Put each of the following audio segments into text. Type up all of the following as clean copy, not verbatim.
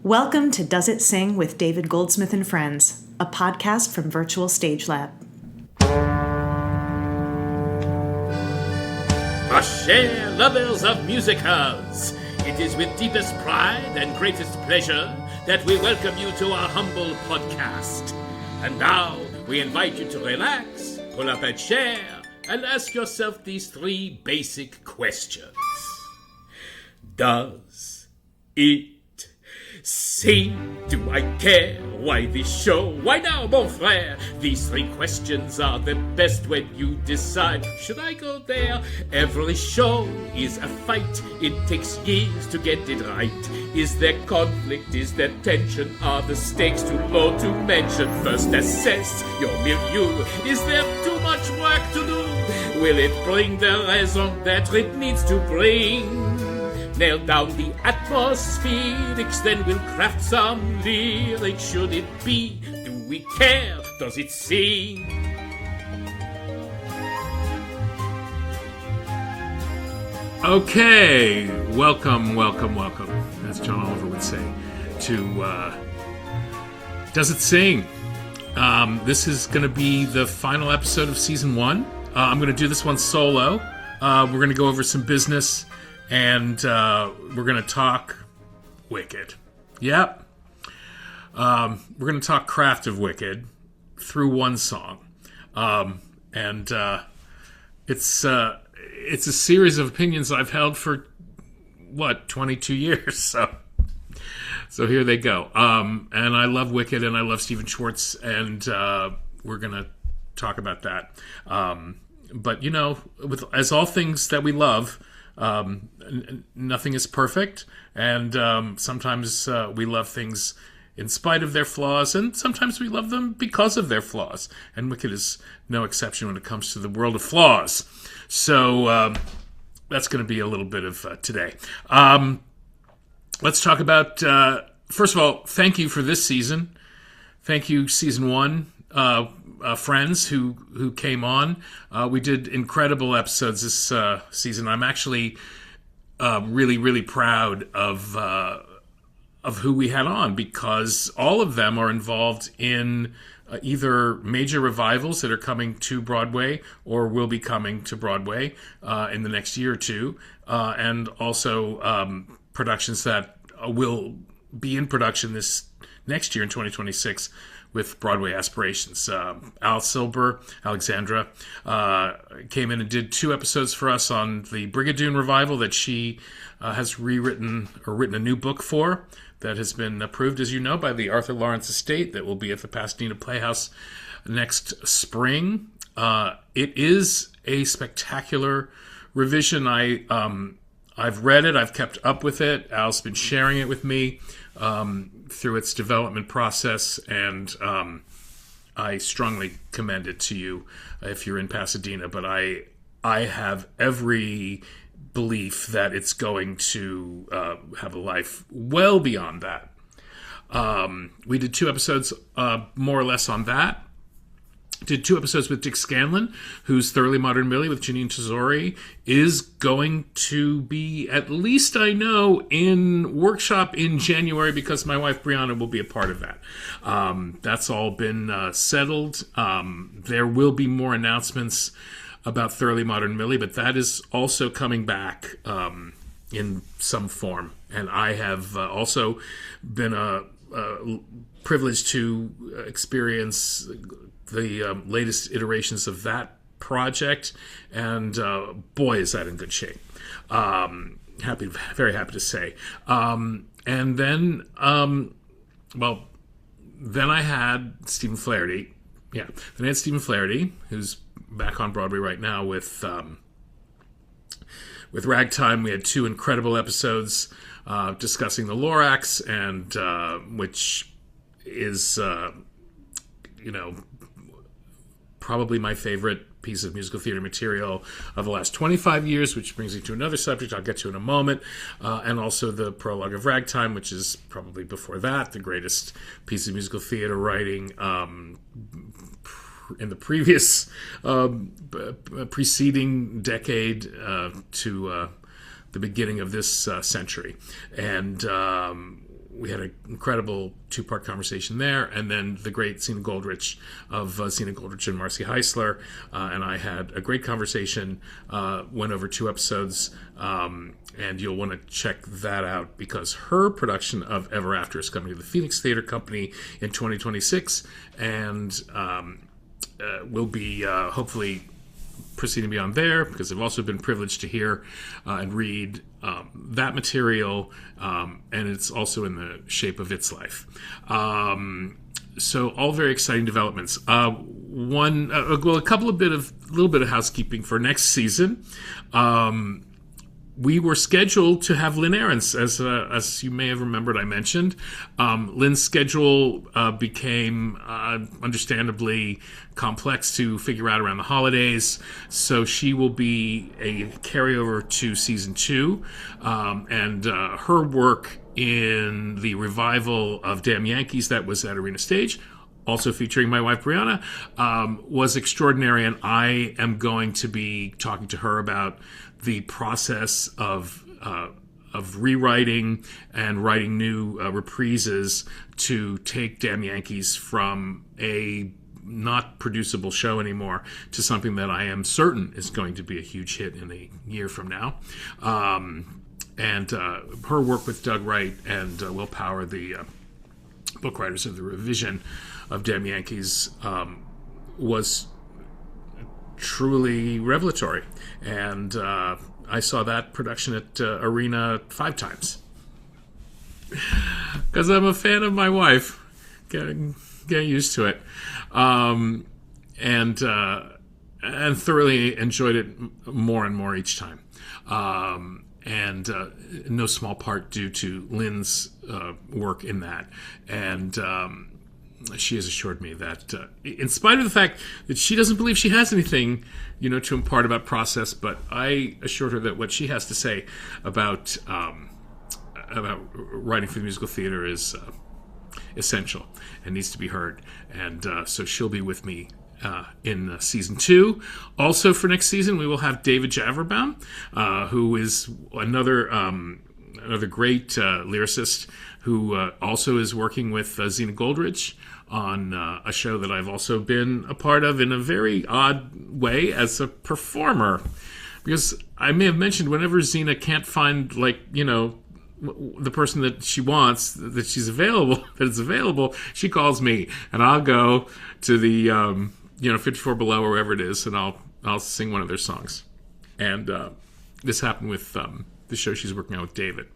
Welcome to Does It Sing with David Goldsmith and Friends, a podcast from Virtual Stage Lab. Our chers lovers of musicals, it is with deepest pride and greatest pleasure that we welcome you to our humble podcast. And now, we invite you to relax, pull up a chair, and ask yourself these three basic questions. Does it sing? Do I care? Why this show? Why now, mon frère? These three questions are the best when you decide, should I go there? Every show is a fight. It takes years to get it right. Is there conflict? Is there tension? Are the stakes too low to mention? First assess your milieu. Is there too much work to do? Will it bring the raison that it needs to bring? Nail down the atmospherics, then we'll craft some lyrics. Should it be? Do we care? Does it sing? Okay, welcome, as John Oliver would say, to Does It Sing? This is going to be the final episode of Season 1. I'm going to do this one solo. We're going to go over some business. And we're going to talk Wicked. Yep. We're going to talk craft of Wicked through one song. And it's a series of opinions I've held for, 22 years. So here they go. And I love Wicked, and I love Stephen Schwartz, and we're going to talk about that. But, as all things that we love, nothing is perfect, and sometimes we love things in spite of their flaws, and sometimes we love them because of their flaws. And Wicked is no exception when it comes to the world of flaws. So that's going to be a little bit of today. Let's talk about, first of all, thank you for this season. Thank you, Season 1. Friends who came on. We did incredible episodes this season. I'm actually really proud of who we had on, because all of them are involved in either major revivals that are coming to Broadway or will be coming to Broadway in the next year or two, and also productions that will be in production this next year in 2026 with Broadway aspirations. Alexandra came in and did 2 episodes for us on the BRIGADOON revival that she has written a new book for, that has been approved, as you know, by the Arthur Lawrence Estate, that will be at the Pasadena Playhouse next spring. It is a spectacular revision. I've read it. I've kept up with it. Al's been sharing it with me through its development process, and I strongly commend it to you if you're in Pasadena. But I have every belief that it's going to have a life well beyond that. We did 2 episodes more or less on that. Did 2 episodes with Dick Scanlan, whose Thoroughly Modern Millie with Janine Tesori is going to be, at least I know, in workshop in January, because my wife Bryonha will be a part of that. That's all been settled. There will be more announcements about Thoroughly Modern Millie, but that is also coming back in some form. And I have also been privileged to experience the latest iterations of that project, and boy, is that in good shape. Very happy to say. And then, then I had Stephen Flaherty. Yeah, then I had Stephen Flaherty, who's back on Broadway right now with Ragtime. We had 2 incredible episodes discussing the LORAX, and which is, probably my favorite piece of musical theater material of the last 25 years, which brings me to another subject I'll get to in a moment, and also the prologue of Ragtime, which is probably before that the greatest piece of musical theater writing in the previous preceding decade to the beginning of this century. And we had an incredible two-part conversation there, and then the great Zina Goldrich of Zina Goldrich and Marcy Heisler, and I had a great conversation, went over 2 episodes, and you'll want to check that out because her production of Ever After is coming to the Phoenix Theater Company in 2026, and will be hopefully proceeding beyond there, because I've also been privileged to hear and read that material, and it's also in the shape of its life. So all very exciting developments. A little bit of housekeeping for next season. We were scheduled to have Lynn Ahrens, as you may have remembered I mentioned. Lynn's schedule became understandably complex to figure out around the holidays, so she will be a carryover to season 2. And her work in the revival of Damn Yankees that was at Arena Stage, also featuring my wife Bryonha, was extraordinary, and I am going to be talking to her about the process of rewriting and writing new reprises to take Damn Yankees from a not producible show anymore to something that I am certain is going to be a huge hit in a year from now. And her work with Doug Wright and Will Power, the book writers of the revision of Damn Yankees, was truly revelatory. And I saw that production at Arena 5 times. Because I'm a fan of my wife. Getting used to it. And thoroughly enjoyed it more and more each time. And in no small part due to Lynn's work in that. And she has assured me that, in spite of the fact that she doesn't believe she has anything, to impart about process, but I assured her that what she has to say about writing for the musical theater is essential and needs to be heard. And so she'll be with me in season 2. Also for next season, we will have David Javerbaum, who is another great lyricist who also is working with Zina Goldrich on a show that I've also been a part of in a very odd way as a performer. Because I may have mentioned whenever Zina can't find, the person that she wants, that she's available, that is available, she calls me, and I'll go to the 54 Below or wherever it is, and I'll sing one of their songs. And this happened with the show she's working on with David.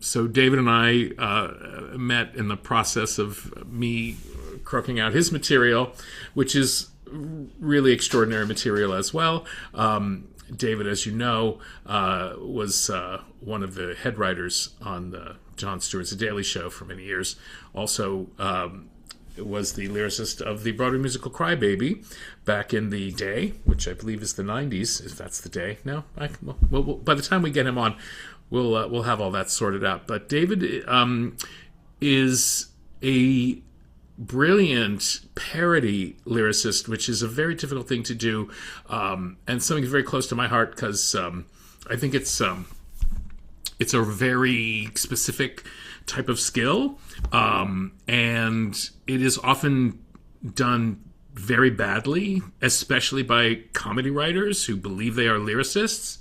So David and I met in the process of me croaking out his material, which is really extraordinary material as well. David, as you know, was one of the head writers on the Jon Stewart's The Daily Show for many years. Also was the lyricist of the Broadway musical Crybaby back in the day, which I believe is the 90s, if that's the day. No? Well, by the time we get him on, we'll have all that sorted out. But David is a brilliant parody lyricist, which is a very difficult thing to do, and something very close to my heart, because I think it's a very specific type of skill, and it is often done very badly, especially by comedy writers who believe they are lyricists.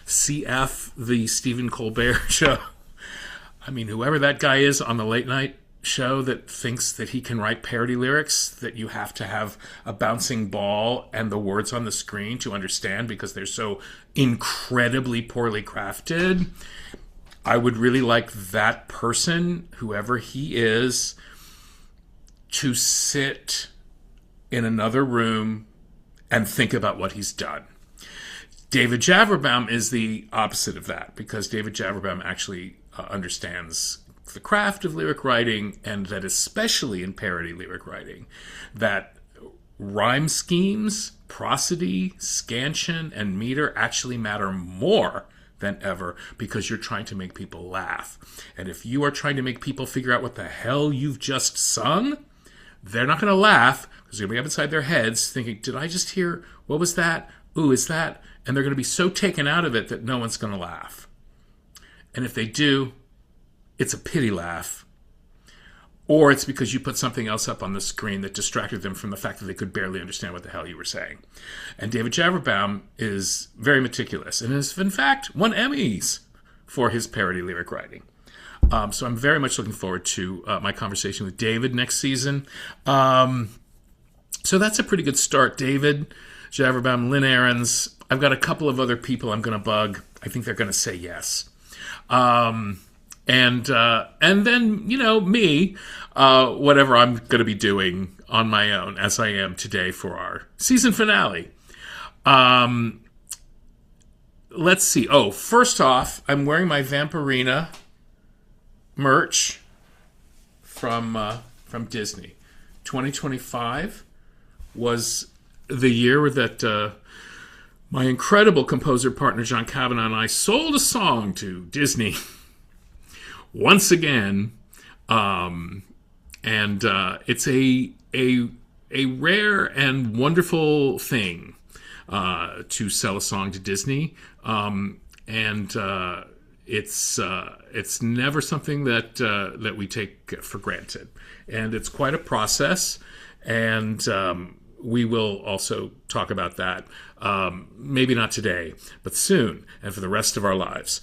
CF, the Stephen Colbert Show. I mean, whoever that guy is on the late night show that thinks that he can write parody lyrics, that you have to have a bouncing ball and the words on the screen to understand because they're so incredibly poorly crafted. I would really like that person, whoever he is, to sit in another room and think about what he's done. David Javerbaum is the opposite of that, because David Javerbaum actually understands the craft of lyric writing, and that especially in parody lyric writing, that rhyme schemes, prosody, scansion, and meter actually matter more than ever, because you're trying to make people laugh. And if you are trying to make people figure out what the hell you've just sung, they're not going to laugh, because they're going to be up inside their heads thinking, did I just hear, what was that? Ooh, is that? And they're going to be so taken out of it that no one's going to laugh. And if they do, it's a pity laugh, or it's because you put something else up on the screen that distracted them from the fact that they could barely understand what the hell you were saying. And David Javerbaum is very meticulous and has, in fact, won Emmys for his parody lyric writing. So I'm very much looking forward to my conversation with David next season. So that's a pretty good start. David Javerbaum, Lynn Ahrens. I've got a couple of other people I'm going to bug. I think they're going to say yes. And then, me, whatever I'm going to be doing on my own, as I am today for our season finale. Let's see. Oh, first off, I'm wearing my Vampirina merch from Disney. 2025 was the year that my incredible composer partner John Kavanagh and I sold a song to Disney once again, and it's a rare and wonderful thing to sell a song to Disney, and it's never something that we take for granted, and it's quite a process, and we will also talk about that, maybe not today, but soon, and for the rest of our lives.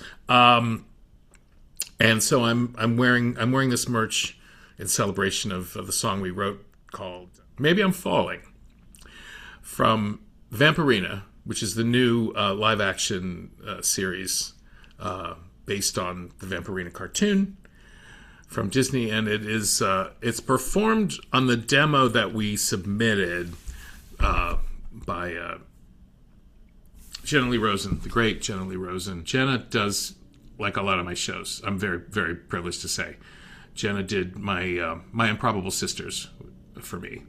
And so I'm wearing this merch in celebration of the song we wrote called "Maybe I'm Falling" from Vampirina, which is the new live action series based on the Vampirina cartoon from Disney, and it's performed on the demo that we submitted by Jenna Lee Rosen, the great Jenna Lee Rosen. Jenna does, like a lot of my shows, I'm very, very privileged to say, Jenna did my Improbable Sisters for me,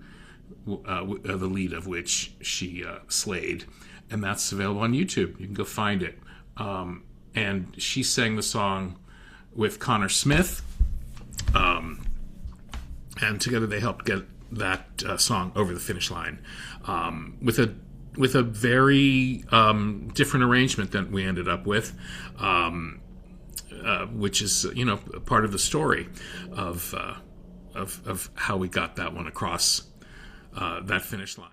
the lead of which she slayed, and that's available on YouTube. You can go find it. And she sang the song with Connor Smith, and together they helped get that song over the finish line with a very different arrangement than we ended up with, which is part of the story of how we got that one across that finish line.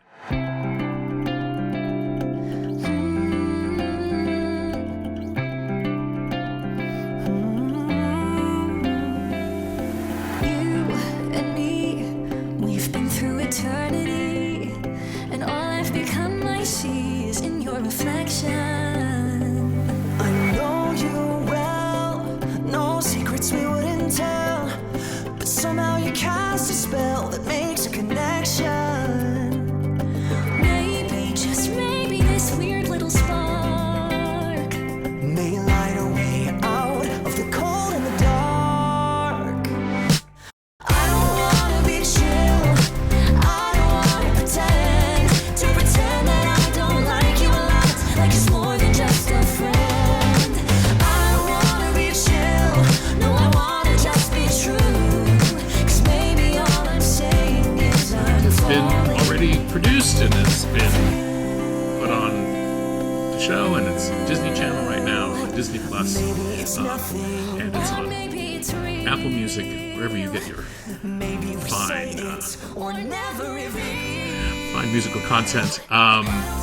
Musical content,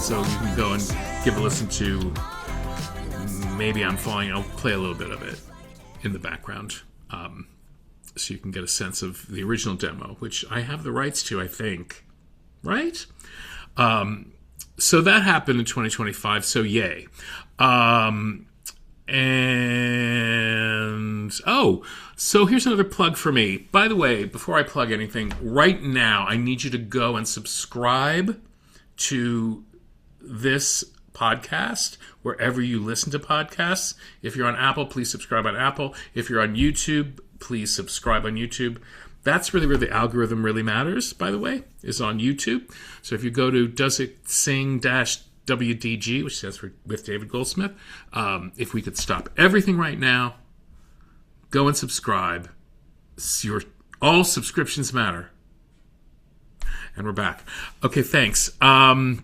so you can go and give a listen to Maybe I'm Falling. I'll play a little bit of it in the background, so you can get a sense of the original demo, which I have the rights to, I think, right? So that happened in 2025, so yay. So here's another plug for me. By the way, before I plug anything, right now I need you to go and subscribe to this podcast wherever you listen to podcasts. If you're on Apple, please subscribe on Apple. If you're on YouTube, please subscribe on YouTube. That's really where the algorithm really matters, by the way, is on YouTube. So if you go to Does It Sing WDG, which stands for with David Goldsmith, if we could stop everything right now, go and subscribe. All subscriptions matter. And we're back. Okay, thanks. And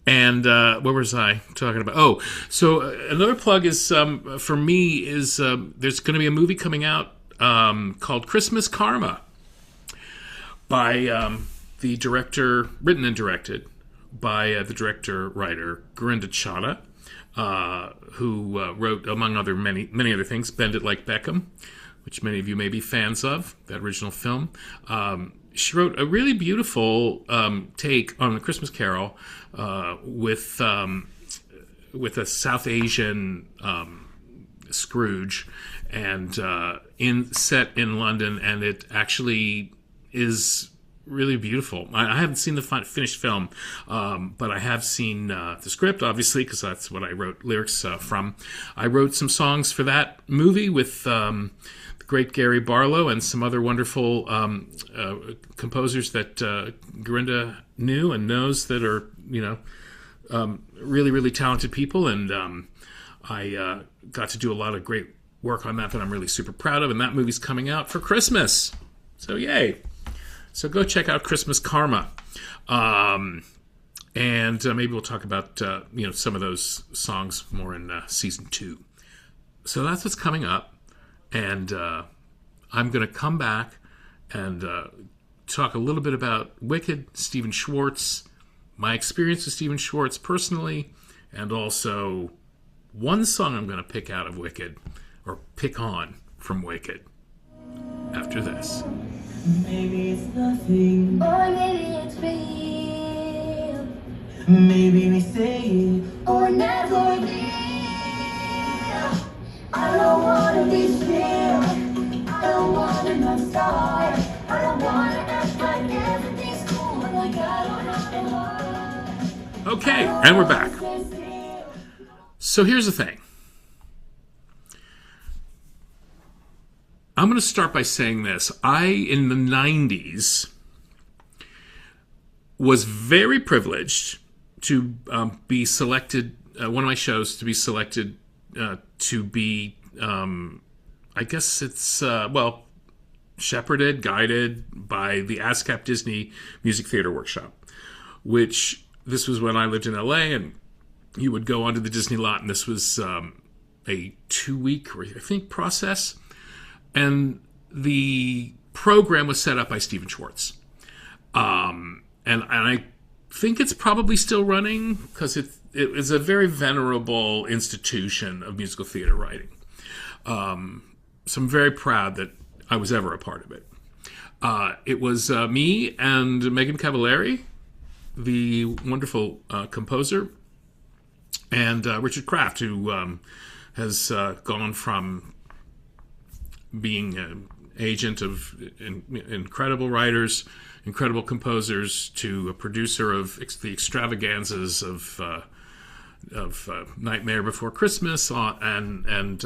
And what was I talking about? Oh, so another plug is for me is there's going to be a movie coming out called Christmas Karma by the director, written and directed by the director-writer Glinda Chana, who wrote, among other many other things, Bend It Like Beckham, which many of you may be fans of, that original film. She wrote a really beautiful take on the Christmas Carol with a South Asian Scrooge, and set in London, and it actually is really beautiful. I haven't seen the finished film, but I have seen the script, obviously, because that's what I wrote lyrics from. I wrote some songs for that movie with the great Gary Barlow and some other wonderful composers that Glinda knew and knows that are, really, really talented people. And I got to do a lot of great work on that I'm really super proud of. And that movie's coming out for Christmas. So yay. So go check out Christmas Karma. And maybe we'll talk about, some of those songs more in season 2. So that's what's coming up. And I'm going to come back and talk a little bit about Wicked, Stephen Schwartz, my experience with Stephen Schwartz personally, and also one song I'm going to pick out of Wicked, or pick on from Wicked, after this. Maybe it's nothing, Or maybe it's real, maybe we say it, or never be. I don't wanna be still, I don't wanna not start, I don't wanna act like everything's cool, like I don't have to lie. Okay, and we're back. So here's the thing. I'm going to start by saying this. I, in the 90s, was very privileged to be selected, one of my shows to be selected to be, I guess it's, shepherded, guided by the ASCAP Disney Music Theater Workshop, which this was when I lived in LA, and you would go onto the Disney lot, and this was a 2-week, I think, process. And the program was set up by Stephen Schwartz. And I think it's probably still running because it is a very venerable institution of musical theater writing. So I'm very proud that I was ever a part of it. It was me and Megan Cavallari, the wonderful composer, and Richard Kraft, who has gone from being an agent of incredible writers, incredible composers, to a producer of the extravaganzas of Nightmare Before Christmas and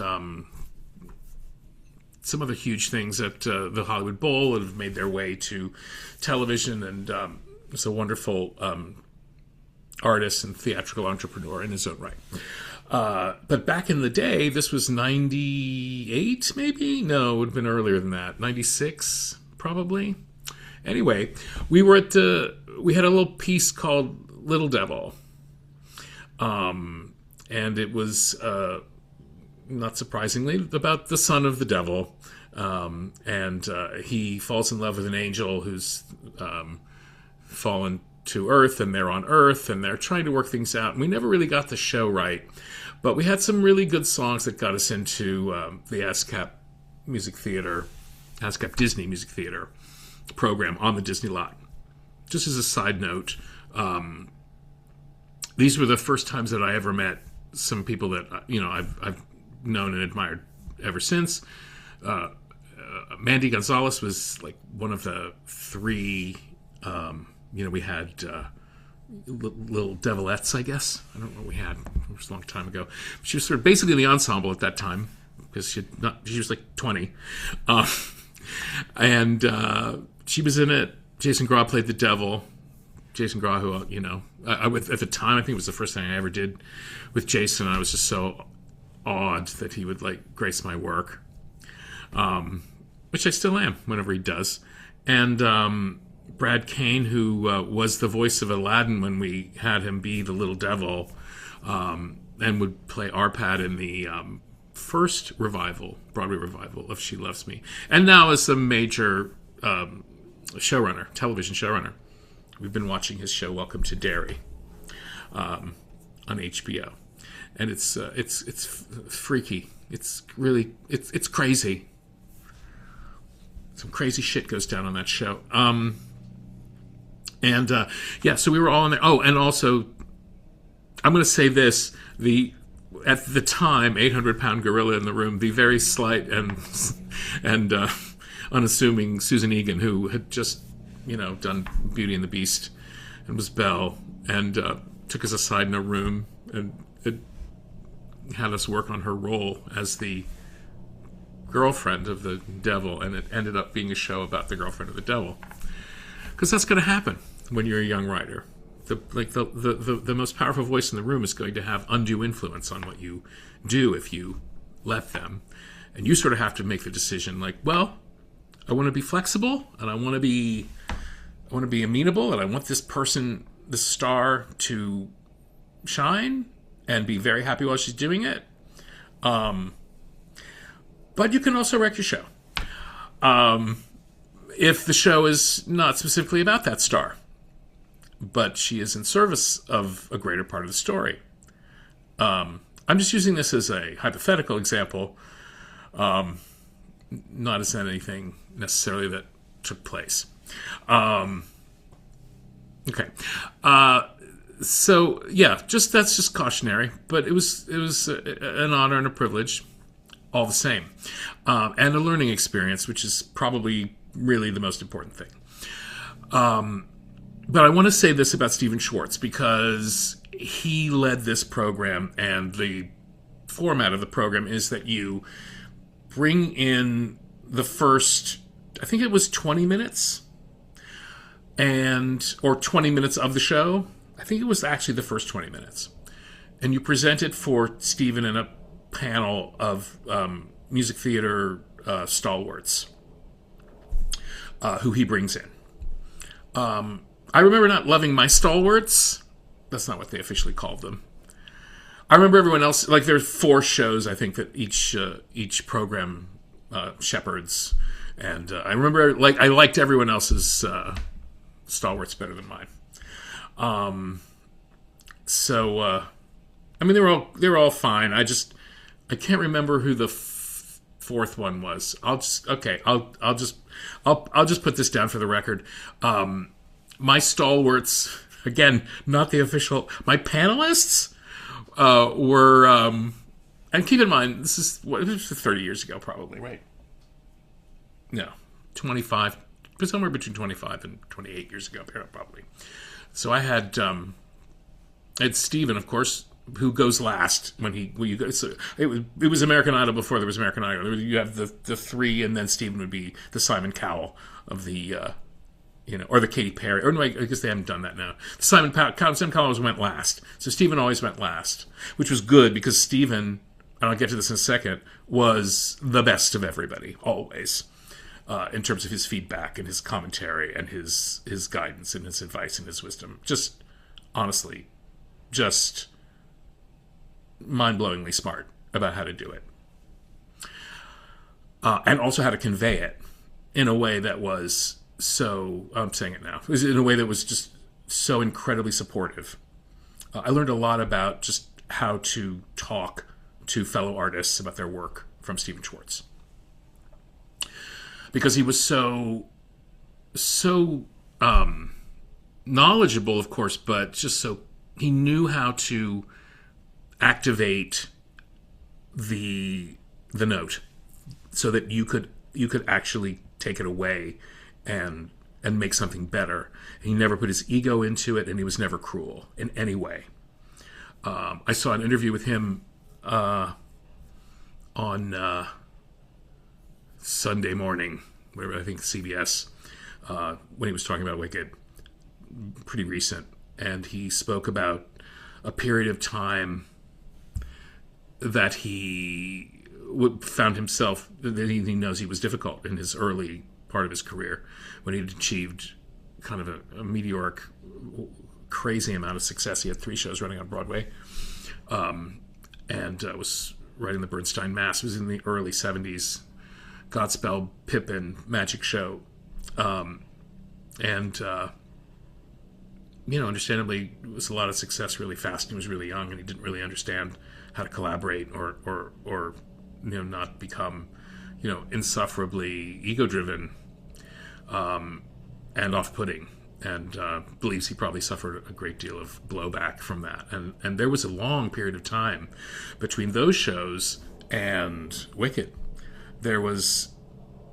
some other huge things at the Hollywood Bowl that have made their way to television, and is a wonderful artist and theatrical entrepreneur in his own right. But back in the day, this was 98, maybe? No, it would have been earlier than that. 96, probably. Anyway, we had a little piece called Little Devil. And it was, not surprisingly, about the son of the devil. And he falls in love with an angel who's fallen to Earth, and they're on Earth, and they're trying to work things out. And we never really got the show right. But we had some really good songs that got us into the ASCAP Music Theater, ASCAP Disney Music Theater program on the Disney lot. Just as a side note, these were the first times that I ever met some people that I've known and admired ever since. Mandy Gonzalez was like one of the 3. We had little devillettes, I guess. I don't know what we had. It was a long time ago. She was sort of basically in the ensemble at that time because she was like 20. And she was in it. Jason Graw played the devil. Jason Graw, who, at the time, I think it was the first thing I ever did with Jason. I was just so awed that he would grace my work, which I still am whenever he does. And Brad Kane, who was the voice of Aladdin when we had him be the little devil, and would play Arpad in the first revival, Broadway revival of She Loves Me, and now is a major showrunner, television showrunner. We've been watching his show Welcome to Derry on HBO, and it's freaky. It's really it's crazy. Some crazy shit goes down on that show. So we were all in there. Oh, and also, I'm going to say this: at the time, 800-pound gorilla in the room, the very slight and unassuming Susan Egan, who had just done Beauty and the Beast and was Belle, and took us aside in a room and it had us work on her role as the girlfriend of the devil, and it ended up being a show about the girlfriend of the devil, because that's going to happen when you're a young writer. The most powerful voice in the room is going to have undue influence on what you do if you let them, and you sort of have to make the decision, like, well, I want to be flexible, and I want to be amenable, and I want this person, the star, to shine and be very happy while she's doing it. But you can also wreck your show if the show is not specifically about that star, but she is in service of a greater part of the story. I'm just using this as a hypothetical example, not as anything necessarily that took place. Okay. So yeah, that's just cautionary, but it was an honor and a privilege, all the same, and a learning experience, which is probably really the most important thing. But I want to say this about Stephen Schwartz, because he led this program, and the format of the program is that you bring in the first, I think it was 20 minutes, or 20 minutes of the show. I think it was actually the first 20 minutes. And you present it for Stephen in a panel of music theater stalwarts who he brings in. I remember not loving my stalwarts. That's not what they officially called them. I remember everyone else, like there's 4 shows, I think, that each program shepherds. And I remember, I liked everyone else's stalwarts better than mine. I mean, they were all fine. I can't remember who the fourth one was. I'll just put this down for the record. My stalwarts, again, not the official, my panelists were, and keep in mind, this was 30 years ago, probably, right? No, 25, but somewhere between 25 and 28 years ago, probably. So I had Stephen, of course, who goes last when you go. So it was American Idol before there was American Idol. You have the 3, and then Stephen would be the Simon Cowell of the, or the Katy Perry. Or no, I guess they haven't done that now. Simon Cowell always went last. So Stephen always went last, which was good because Stephen, and I'll get to this in a second, was the best of everybody, always. In terms of his feedback and his commentary and his guidance and his advice and his wisdom. Just, honestly, just mind-blowingly smart about how to do it. And also how to convey it in a way that was so, I'm saying it now, it was in a way that was just so incredibly supportive. I learned a lot about just how to talk to fellow artists about their work from Stephen Schwartz. Because he was so knowledgeable, of course, but just so he knew how to activate the note so that you could actually take it away and make something better. He never put his ego into it, and he was never cruel in any way. I saw an interview with him on Sunday morning, whatever, I think CBS, when he was talking about Wicked, pretty recent, and he spoke about a period of time that he found himself, that he knows he was difficult in his early part of his career, when he'd achieved kind of a meteoric, crazy amount of success. He had 3 shows running on Broadway, and was writing the Bernstein Mass. It was in the early 70s. Godspell, Pippin, Magic Show, and understandably, it was a lot of success really fast. He was really young, and he didn't really understand how to collaborate or not become, insufferably ego-driven and off-putting. And believes he probably suffered a great deal of blowback from that. And there was a long period of time between those shows and Wicked. There was,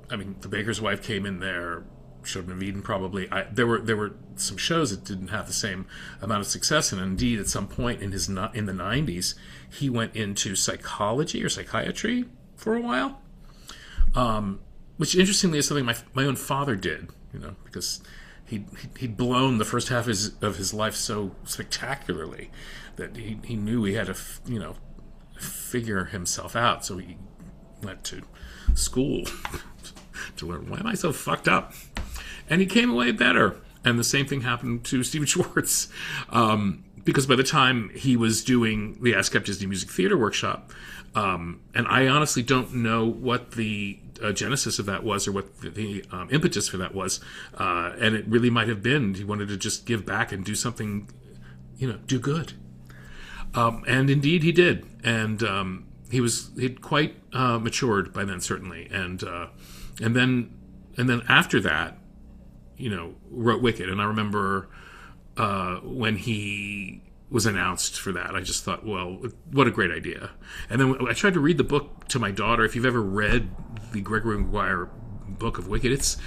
The Baker's Wife came in there, Children of Eden probably. There were some shows that didn't have the same amount of success, and indeed at some point in the 90s, he went into psychology or psychiatry for a while, which interestingly is something my own father did, because he'd blown the first half of his life so spectacularly that he knew he had to figure himself out, so he went to school to learn, why am I so fucked up? And he came away better. And the same thing happened to Stephen Schwartz, because by the time he was doing the ASCAP Disney Music Theater Workshop, and I honestly don't know what the genesis of that was or what the impetus for that was, and it really might have been he wanted to just give back and do something, do good. And indeed he did. And he'd quite matured by then, certainly. And then after that, wrote Wicked. And I remember when he was announced for that, I just thought, well, what a great idea. And then I tried to read the book to my daughter. If you've ever read the Gregory Maguire book of Wicked, it's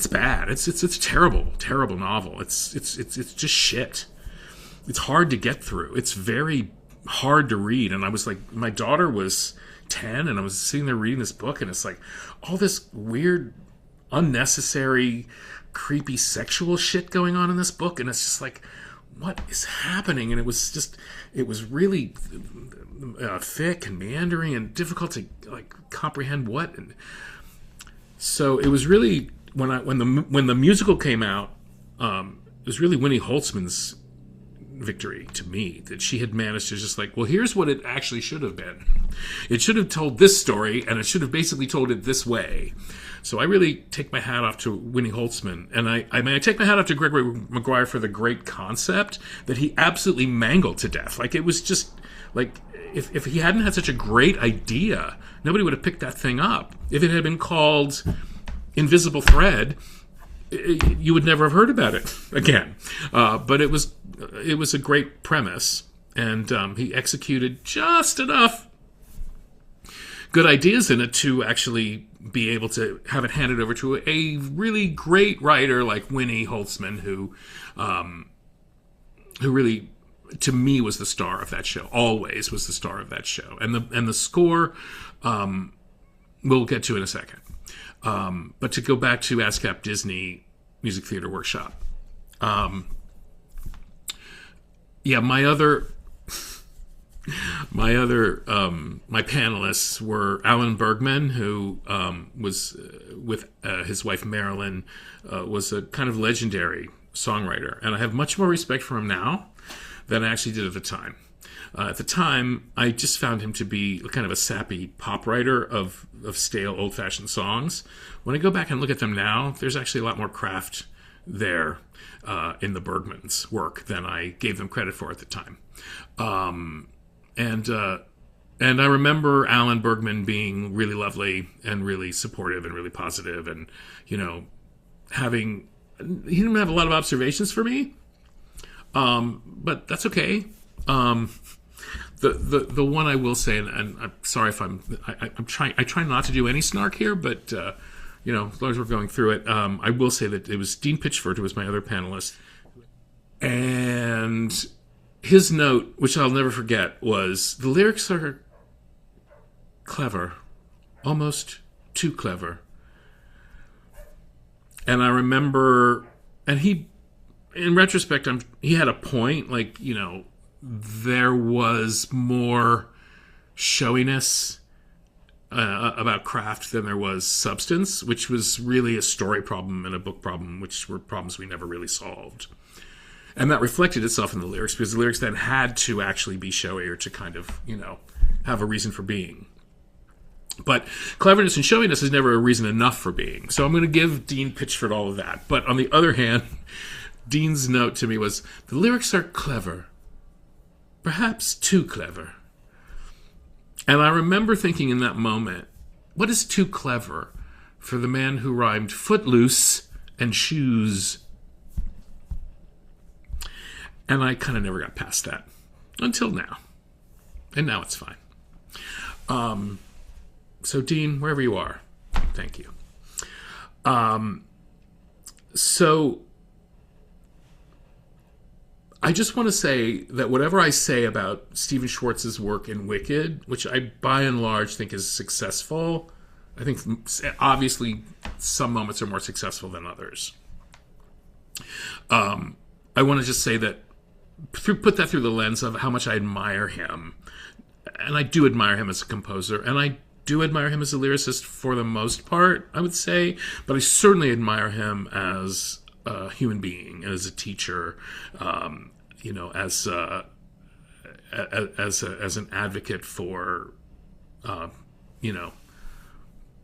bad. It's a terrible novel. It's just shit. It's hard to get through. It's very hard to read. And I was like, my daughter was 10, and I was sitting there reading this book, and it's like all this weird, unnecessary, creepy sexual shit going on in this book, and it's just like, what is happening? And it was really thick and meandering and difficult to comprehend what. And so it was really when the musical came out, it was really Winnie Holzman's victory to me, that she had managed to just well, here's what it actually should have been. It should have told this story, and it should have basically told it this way. So I really take my hat off to Winnie Holzman, and I take my hat off to Gregory Maguire for the great concept that he absolutely mangled to death. It was just if he hadn't had such a great idea, nobody would have picked that thing up. If it had been called Invisible Thread, you would never have heard about it again. But it was a great premise, and he executed just enough good ideas in it to actually be able to have it handed over to a really great writer like Winnie Holzman, who really, to me, was the star of that show. Always was the star of that show, and the score we'll get to in a second. But to go back to ASCAP Disney Music Theater Workshop, my panelists were Alan Bergman, who was with his wife Marilyn, was a kind of legendary songwriter, and I have much more respect for him now than I actually did at the time. At the time, I just found him to be kind of a sappy pop writer of stale, old-fashioned songs. When I go back and look at them now, there's actually a lot more craft there in the Bergmans' work than I gave them credit for at the time. And I remember Alan Bergman being really lovely and really supportive and really positive, and he didn't have a lot of observations for me, but that's okay. The one I will say, and I'm sorry if I try not to do any snark here, but as long as we're going through it, I will say that it was Dean Pitchford who was my other panelist, and his note, which I'll never forget, was, the lyrics are clever, almost too clever. And I remember, and he, in retrospect, he had a point, there was more showiness about craft than there was substance, which was really a story problem and a book problem, which were problems we never really solved. And that reflected itself in the lyrics, because the lyrics then had to actually be showy or to kind of, have a reason for being. But cleverness and showiness is never a reason enough for being. So I'm going to give Dean Pitchford all of that. But on the other hand, Dean's note to me was, the lyrics are clever. Perhaps too clever. And I remember thinking in that moment, what is too clever for the man who rhymed footloose and shoes? And I kind of never got past that until now. And now it's fine. So, Dean, wherever you are, thank you. So, I just want to say that whatever I say about Stephen Schwartz's work in Wicked, which I by and large think is successful, I think obviously some moments are more successful than others. I want to just say that, put that through the lens of how much I admire him. And I do admire him as a composer, and I do admire him as a lyricist for the most part, I would say, but I certainly admire him as a human being, as a teacher, as an advocate for,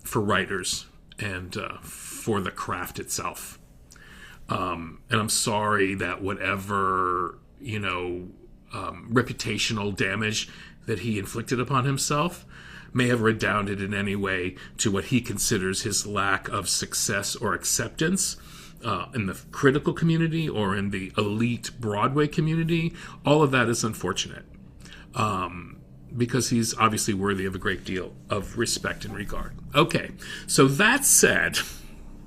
for writers and for the craft itself. And I'm sorry that whatever, reputational damage that he inflicted upon himself may have redounded in any way to what he considers his lack of success or acceptance in the critical community or in the elite Broadway community. All of that is unfortunate because he's obviously worthy of a great deal of respect and regard. Okay, so that said,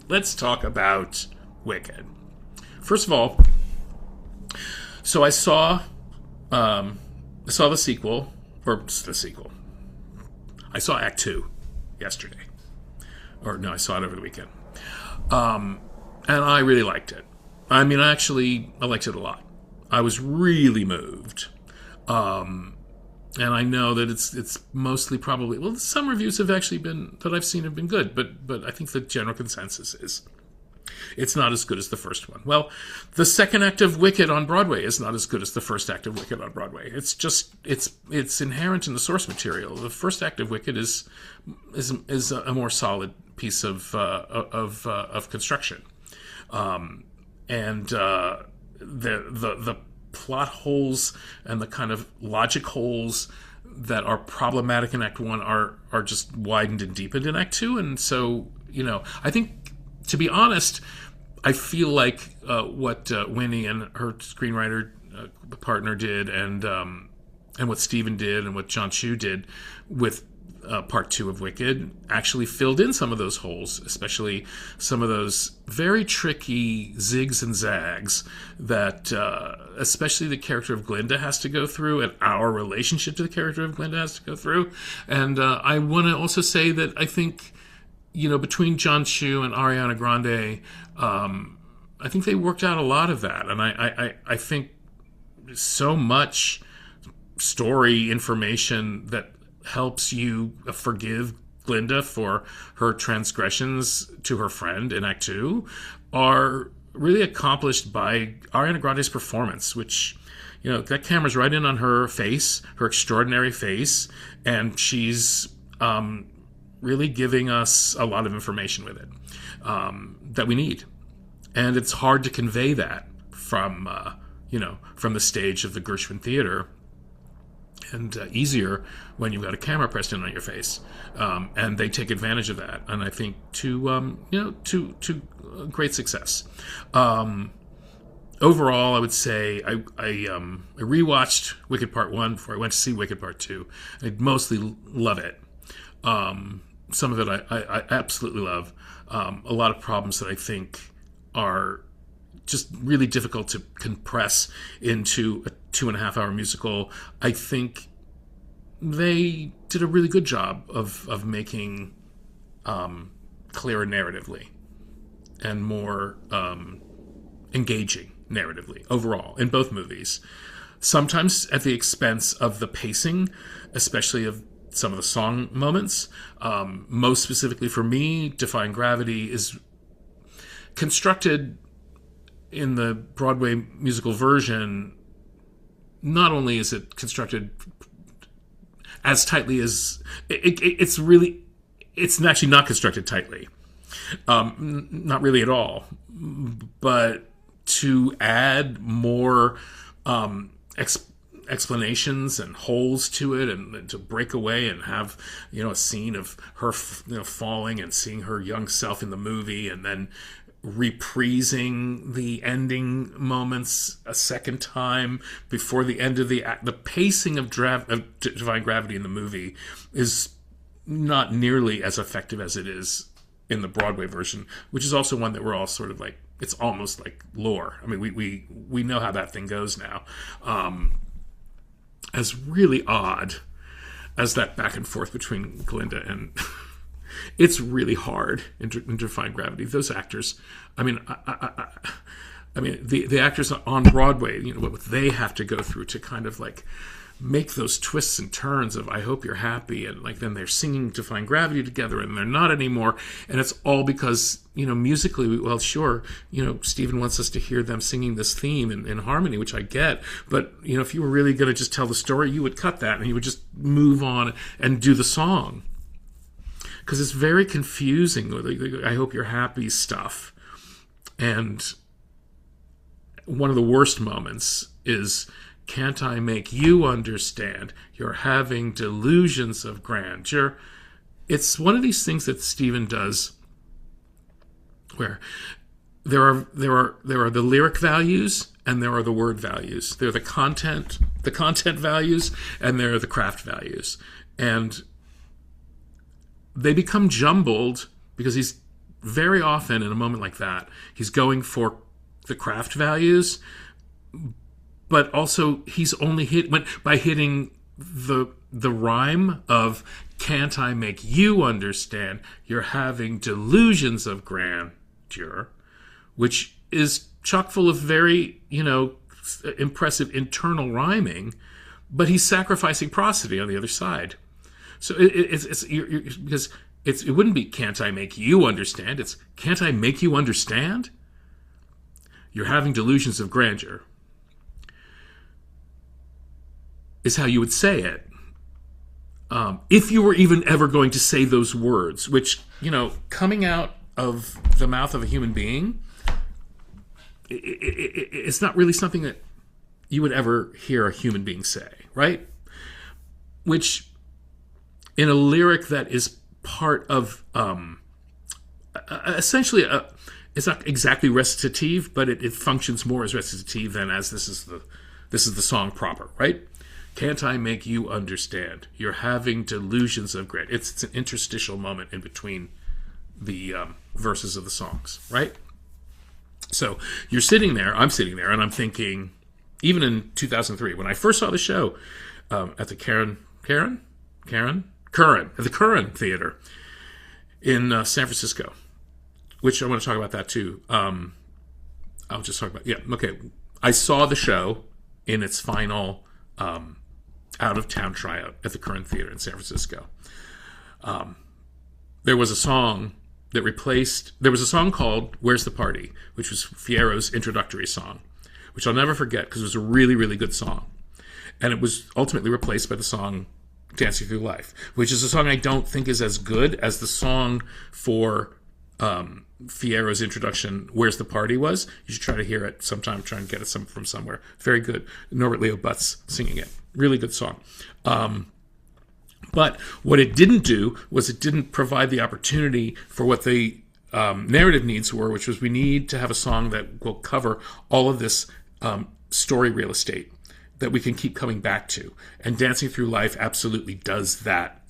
let's talk about Wicked. First of all, so I saw the sequel. I saw Act 2 yesterday. Or no, I saw it over the weekend. And I really liked it. I mean, I liked it a lot. I was really moved. And I know that it's mostly probably, well, some reviews have actually been, that I've seen have been good, but I think the general consensus is it's not as good as the first one. Well, the second act of Wicked on Broadway is not as good as the first act of Wicked on Broadway. It's just it's inherent in the source material. The first act of Wicked is a more solid piece of construction, and the plot holes and the kind of logic holes that are problematic in Act 1 are just widened and deepened in Act 2, and so I think. To be honest, I feel like what Winnie and her screenwriter partner did, and what Stephen did, and what John Chu did with Part 2 of Wicked, actually filled in some of those holes, especially some of those very tricky zigs and zags that especially the character of Glinda has to go through, and our relationship to the character of Glinda has to go through. And I want to also say that I think between John Chu and Ariana Grande, I think they worked out a lot of that. And I think so much story information that helps you forgive Glinda for her transgressions to her friend in Act 2 are really accomplished by Ariana Grande's performance, which, that camera's right in on her face, her extraordinary face, and she's really giving us a lot of information with it that we need. And it's hard to convey that from the stage of the Gershwin Theater, and easier when you've got a camera pressed in on your face. And they take advantage of that, and I think to great success. Overall, I would say I rewatched Wicked Part 1 before I went to see Wicked Part 2. I mostly love it. Some of it I absolutely love. A lot of problems that I think are just really difficult to compress into a 2.5-hour musical. I think they did a really good job of making clearer narratively and more engaging narratively overall in both movies. Sometimes at the expense of the pacing, especially of some of the song moments. Most specifically for me, Defying Gravity is constructed in the Broadway musical version. Not only is it constructed as tightly as it's actually not constructed tightly, not really at all, but to add more explanations and holes to it, and to break away and have a scene of her falling and seeing her young self in the movie, and then reprising the ending moments a second time before the end of the act. The pacing of Defying Gravity in the movie is not nearly as effective as it is in the Broadway version, which is also one that we're all sort of like, it's almost like lore. I mean, we know how that thing goes now. As really odd as that back and forth between Glinda and it's really hard in Defying Gravity. Those actors, I mean, the actors on Broadway, what they have to go through to kind of like make those twists and turns of "I hope you're happy," and like then they're singing Defying Gravity together, and they're not anymore, and it's all because musically, well, sure, Stephen wants us to hear them singing this theme in harmony, which I get, but if you were really going to just tell the story, you would cut that and you would just move on and do the song. Because it's very confusing, the "I hope you're happy" stuff. And one of the worst moments is, "Can't I make you understand? You're having delusions of grandeur." It's one of these things that Stephen does where there are the lyric values and there are the word values. There are the content values, and there are the craft values. And they become jumbled because he's very often, in a moment like that, he's going for the craft values, but also he's only by hitting the rhyme of "Can't I make you understand? You're having delusions of grandeur," which is chock full of very, impressive internal rhyming, but he's sacrificing prosody on the other side. So because it wouldn't be "Can't I make you understand?" It's "Can't I make you understand? You're having delusions of grandeur," is how you would say it. If you were even ever going to say those words, which, coming out of the mouth of a human being, it's not really something that you would ever hear a human being say, right? Which, in a lyric that is part of, essentially, it's not exactly recitative, but it functions more as recitative than as this is the song proper, right? "Can't I make you understand? You're having delusions of grandeur." It's an interstitial moment in between the verses of the songs, right? So I'm sitting there, and I'm thinking, even in 2003, when I first saw the show at the Curran Theater in San Francisco, which I want to talk about that too. I'll just talk about, I saw the show in its final out-of-town tryout at the Curran Theater in San Francisco. There was a song called "Where's the Party?", which was Fierro's introductory song, which I'll never forget because it was a really, really good song. And it was ultimately replaced by the song "Dancing Through Life," which is a song I don't think is as good as the song for Fierro's introduction, "Where's the Party?" was. You should try to hear it sometime, try and get it from somewhere. Very good. Norbert Leo Butz singing it. Really good song. But what it didn't do was it didn't provide the opportunity for what the narrative needs were, which was we need to have a song that will cover all of this story real estate that we can keep coming back to. And "Dancing Through Life" absolutely does that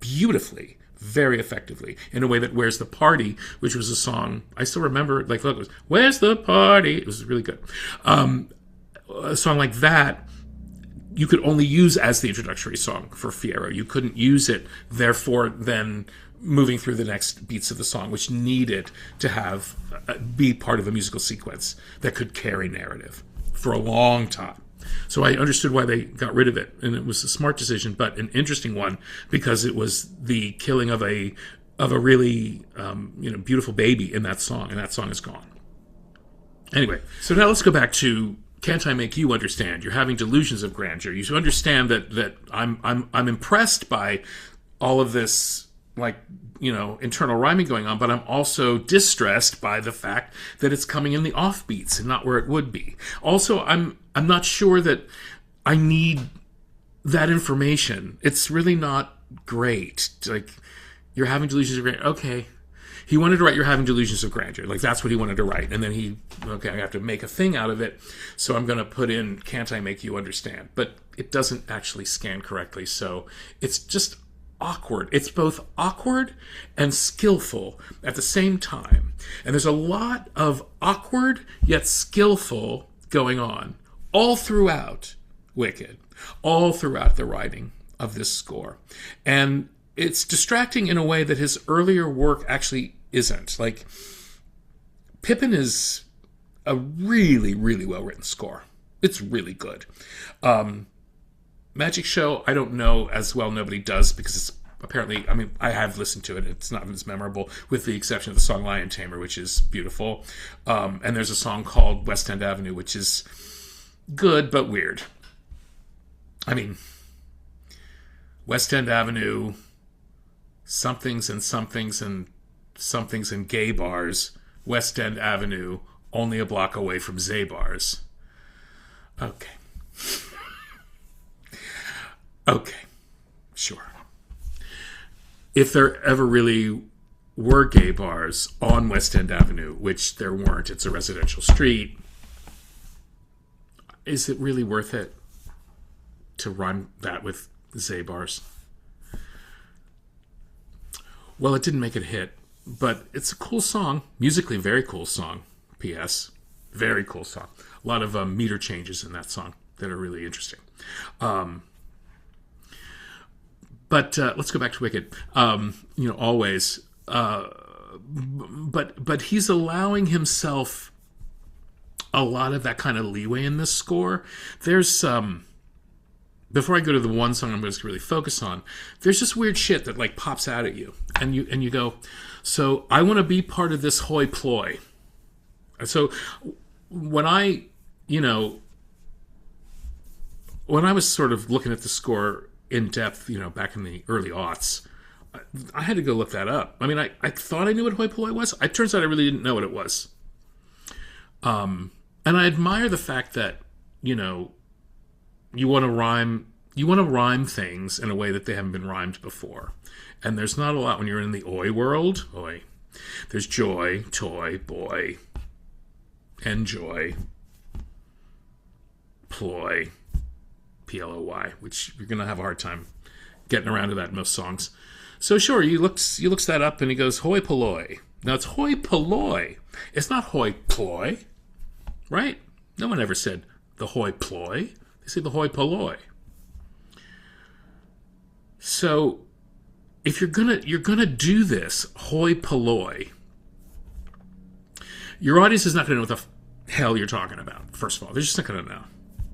beautifully, very effectively, in a way that "Where's the Party?", which was a song, I still remember, like, look, it was "Where's the Party?" It was really good. A song like that, you could only use as the introductory song for Fierro. You couldn't use it, therefore, then moving through the next beats of the song, which needed to have be part of a musical sequence that could carry narrative for a long time. So I understood why they got rid of it, and it was a smart decision, but an interesting one because it was the killing of a really beautiful baby in that song, and that song is gone. Anyway, so now let's go back to Can't I Make You Understand? You're having delusions of grandeur. You understand that I'm impressed by all of this, internal rhyming going on, but I'm also distressed by the fact that it's coming in the offbeats and not where it would be. Also, I'm not sure that I need that information. It's really not great. Like, you're having delusions of grandeur. Okay. He wanted to write You're Having Delusions of Grandeur. Like, that's what he wanted to write. And then I have to make a thing out of it. So I'm going to put in Can't I Make You Understand? But it doesn't actually scan correctly. So it's just awkward. It's both awkward and skillful at the same time. And there's a lot of awkward yet skillful going on all throughout Wicked, all throughout the writing of this score. And it's distracting in a way that his earlier work actually isn't. Like, Pippin is a really, really well-written score. It's really good. Magic Show, I don't know as well. Nobody does, because it's apparently, I have listened to it. It's not as memorable, with the exception of the song Lion Tamer, which is beautiful. And there's a song called West End Avenue, which is good, but weird. West End Avenue, somethings and somethings and somethings and gay bars. West End Avenue, only a block away from Zabar's. Okay. Okay. Sure. If there ever really were gay bars on West End Avenue, which there weren't, it's a residential street, is it really worth it to rhyme that with Zabar's? Well, it didn't make it a hit, but it's a cool song. Musically, very cool song. P.S. Very cool song. A lot of meter changes in that song that are really interesting. But let's go back to Wicked. Always. But he's allowing himself a lot of that kind of leeway in this score. There's before I go to the one song I'm going to really focus on, there's just weird shit that like pops out at you, and you go, so I want to be part of this hoi ploy. So when I was sort of looking at the score in depth, back in the early aughts, I had to go look that up. I thought I knew what hoi polloi was. It turns out I really didn't know what it was. And I admire the fact that, you want to rhyme things in a way that they haven't been rhymed before. And there's not a lot when you're in the oi world. Oi. There's joy, toy, boy, enjoy, ploy, P-L-O-Y, which you're going to have a hard time getting around to that in most songs. So sure, he looks that up and he goes, hoi polloi. Now it's hoi polloi. It's not hoi ploy, right? No one ever said the hoi ploy. They say the hoi polloi. So if you're gonna do this hoi polloi, your audience is not gonna know what the hell you're talking about. First of all, they're just not gonna know,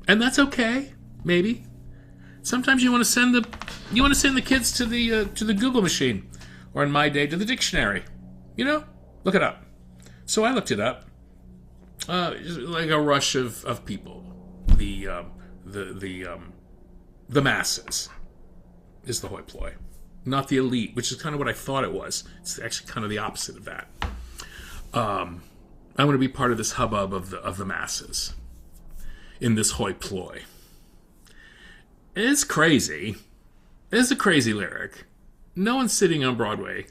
and that's okay. Maybe sometimes you want to send the kids to the Google machine, or in my day to the dictionary. Look it up. So I looked it up. Like a rush of people. The masses is the hoi polloi, not the elite, which is kind of what I thought it was. It's actually kind of the opposite of that. I want to be part of this hubbub of the masses in this hoi polloi. It's crazy. It's a crazy lyric. No one sitting on Broadway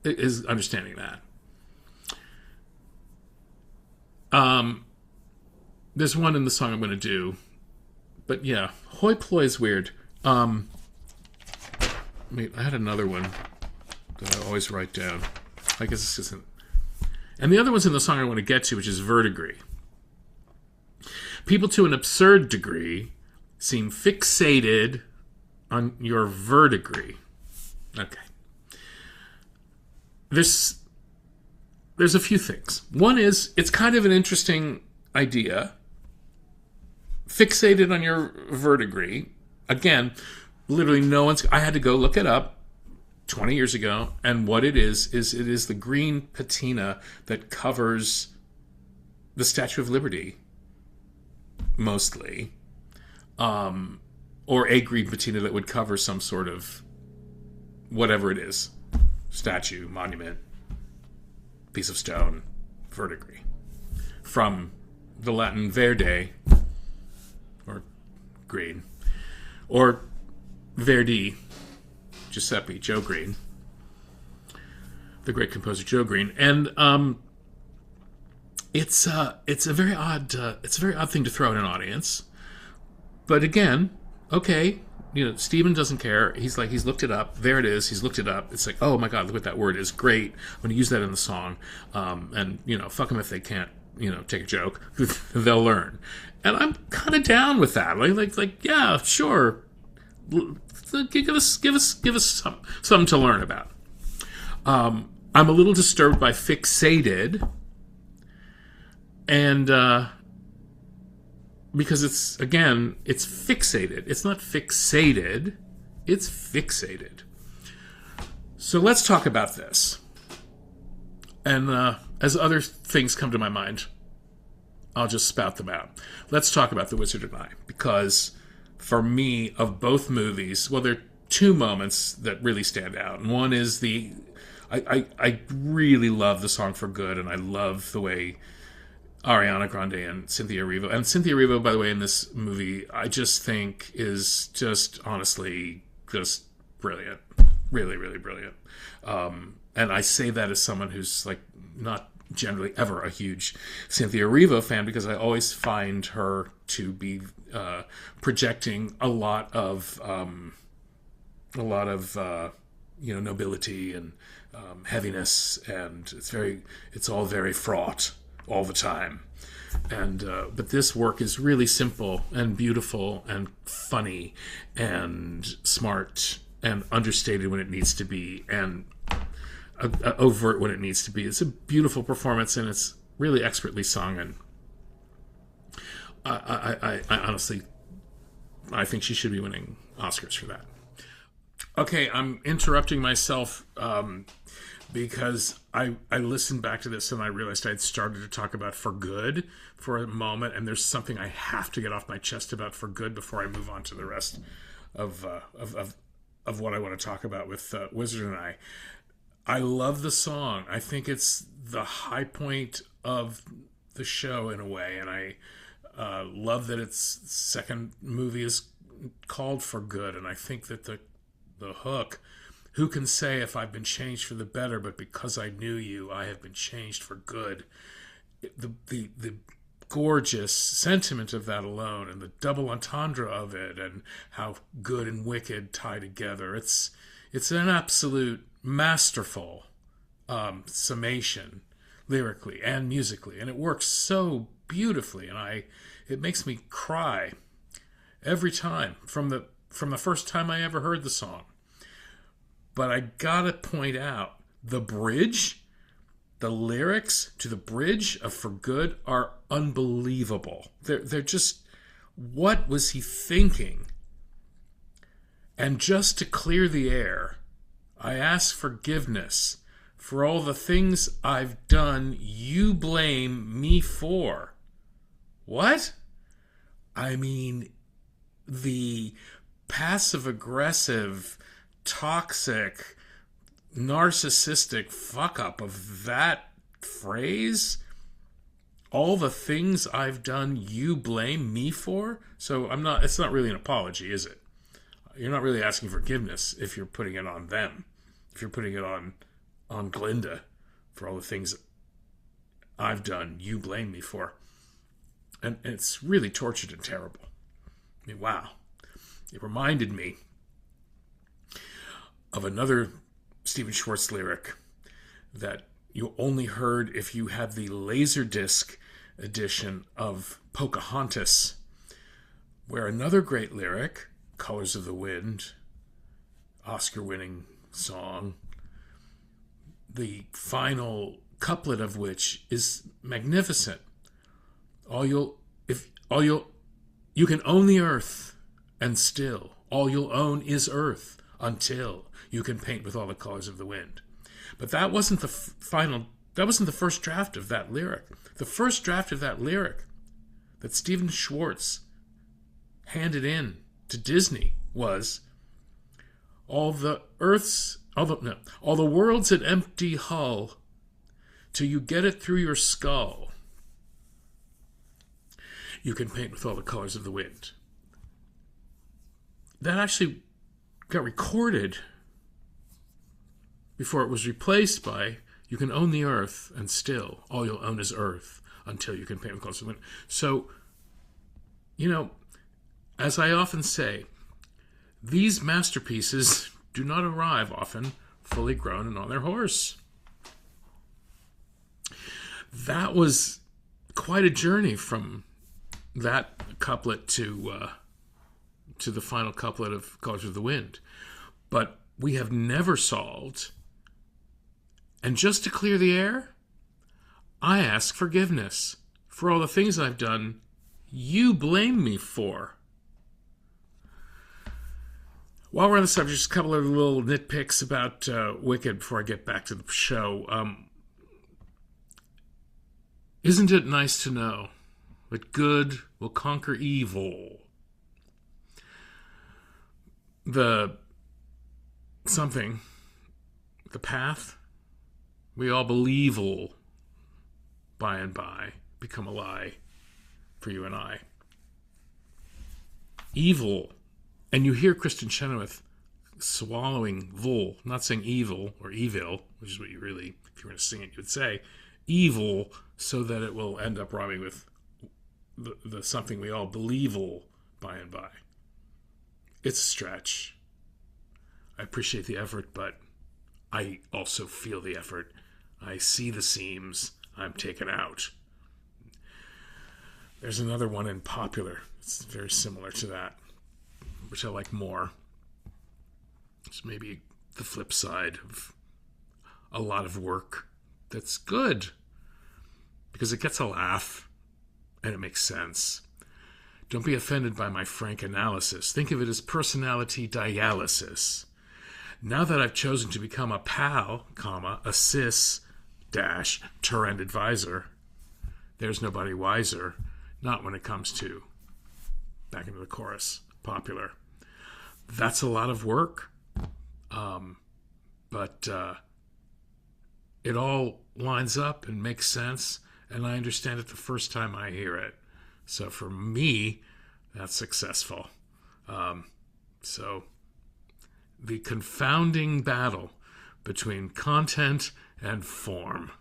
is understanding that. There's one in the song I'm going to do. But yeah, hoi polloi is weird. I had another one that I always write down. I guess this isn't. And the other one's in the song I want to get to, which is verdigris. People to an absurd degree seem fixated on your verdigris. Okay. There's a few things. One is, it's kind of an interesting idea fixated on your verdigris. Again, literally no one's... I had to go look it up 20 years ago, and what it is it is the green patina that covers the Statue of Liberty, mostly. Or a green patina that would cover some sort of whatever it is. Statue, monument, piece of stone, verdigris. From the Latin verde, or green, or Verdi, Giuseppe, Joe Green, the great composer Joe Green. And it's a very odd thing to throw at an audience. But again, okay, Stephen doesn't care. He's looked it up. There it is. He's looked it up. It's like, oh my God, look what that word is. Great. I'm going to use that in the song. And fuck them if they can't, take a joke. They'll learn. And I'm kind of down with that. Like, yeah, sure. Give us something to learn about. I'm a little disturbed by fixated. And, because it's fixated. It's not fixated. It's fixated. So let's talk about this. And as other things come to my mind, I'll just spout them out. Let's talk about The Wizard and I. Because for me, of both movies, well, there are two moments that really stand out. And one is I really love the song For Good, and I love the way Ariana Grande and Cynthia Erivo. And Cynthia Erivo, by the way, in this movie, I just think is just honestly just brilliant. Really, really brilliant. And I say that as someone who's like not generally ever a huge Cynthia Erivo fan, because I always find her to be projecting a lot of nobility and heaviness, and it's all very fraught all the time. And but this work is really simple and beautiful and funny and smart and understated when it needs to be, and overt when it needs to be. It's a beautiful performance, and it's really expertly sung. And I honestly, I think she should be winning Oscars for that. Okay, I'm interrupting myself because I listened back to this and I realized I'd started to talk about For Good for a moment, and there's something I have to get off my chest about For Good before I move on to the rest of what I want to talk about with Wizard and I. I love the song. I think it's the high point of the show in a way, and I love that its second movie is called For Good, and I think that the hook, who can say if I've been changed for the better, but because I knew you, I have been changed for good. The gorgeous sentiment of that alone, and the double entendre of it, and how good and wicked tie together. It's an absolute masterful summation, lyrically and musically, and it works so beautifully, and it makes me cry every time from the first time I ever heard the song. But I gotta point out, the bridge, the lyrics to the bridge of For Good are unbelievable. They're just, what was he thinking? And just to clear the air, I ask forgiveness for all the things I've done you blame me for. What? I mean, the passive-aggressive, toxic, narcissistic fuck-up of that phrase, all the things I've done you blame me for? So it's not really an apology, is it? You're not really asking forgiveness if you're putting it on them. If you're putting it on Glinda for all the things I've done you blame me for. And it's really tortured and terrible. I mean, wow. It reminded me of another Stephen Schwartz lyric that you only heard if you had the Laserdisc edition of Pocahontas, where another great lyric, Colors of the Wind, Oscar-winning song, the final couplet of which is magnificent. All you'll You can own the earth, and still all you'll own is earth until you can paint with all the colors of the wind. But that wasn't that wasn't the first draft of that lyric. The first draft of that lyric that Stephen Schwartz handed in to Disney was, all the world's an empty hull till you get it through your skull. You can paint with all the colors of the wind. That actually got recorded before it was replaced by, you can own the earth, and still all you'll own is earth until you can paint with colors of the wind. So, as I often say, these masterpieces do not arrive often fully grown and on their horse. That was quite a journey from that couplet to the final couplet of Colors of the Wind. But we have never solved. And just to clear the air, I ask forgiveness for all the things I've done you blame me for. While we're on the subject, just a couple of little nitpicks about Wicked before I get back to the show. Isn't it nice to know that good will conquer evil? The path, we all believe will, by and by, become a lie for you and I. Evil, and you hear Kristen Chenoweth swallowing vul, not saying evil or evil, which is what you really, if you were going to sing it, you would say evil, so that it will end up rhyming with the something we all believe will by and by. It's a stretch. I appreciate the effort, but I also feel the effort. I see the seams. I'm taken out. There's another one in Popular. It's very similar to that, which I like more. It's maybe the flip side of a lot of work that's good because it gets a laugh and it makes sense. Don't be offended by my frank analysis. Think of it as personality dialysis. Now that I've chosen to become a pal, a cis Turand advisor, there's nobody wiser, not when it comes to, back into the chorus, Popular. That's a lot of work, but it all lines up and makes sense, and I understand it the first time I hear it. So for me, that's successful. So the confounding battle between content and form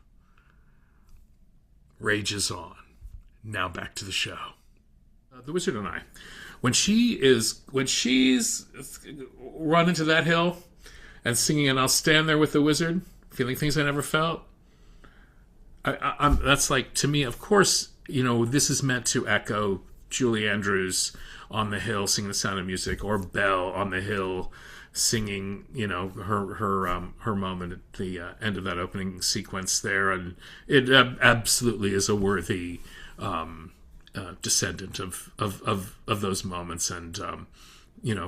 rages on. Now back to the show. The Wizard and I. When she's run into that hill and singing "And I'll Stand There with the Wizard," feeling things I never felt, that's like, to me, of course, this is meant to echo Julie Andrews on the hill singing The Sound of Music, or Belle on the hill singing, her moment at the end of that opening sequence there, and it absolutely is a worthy descendant of those moments, and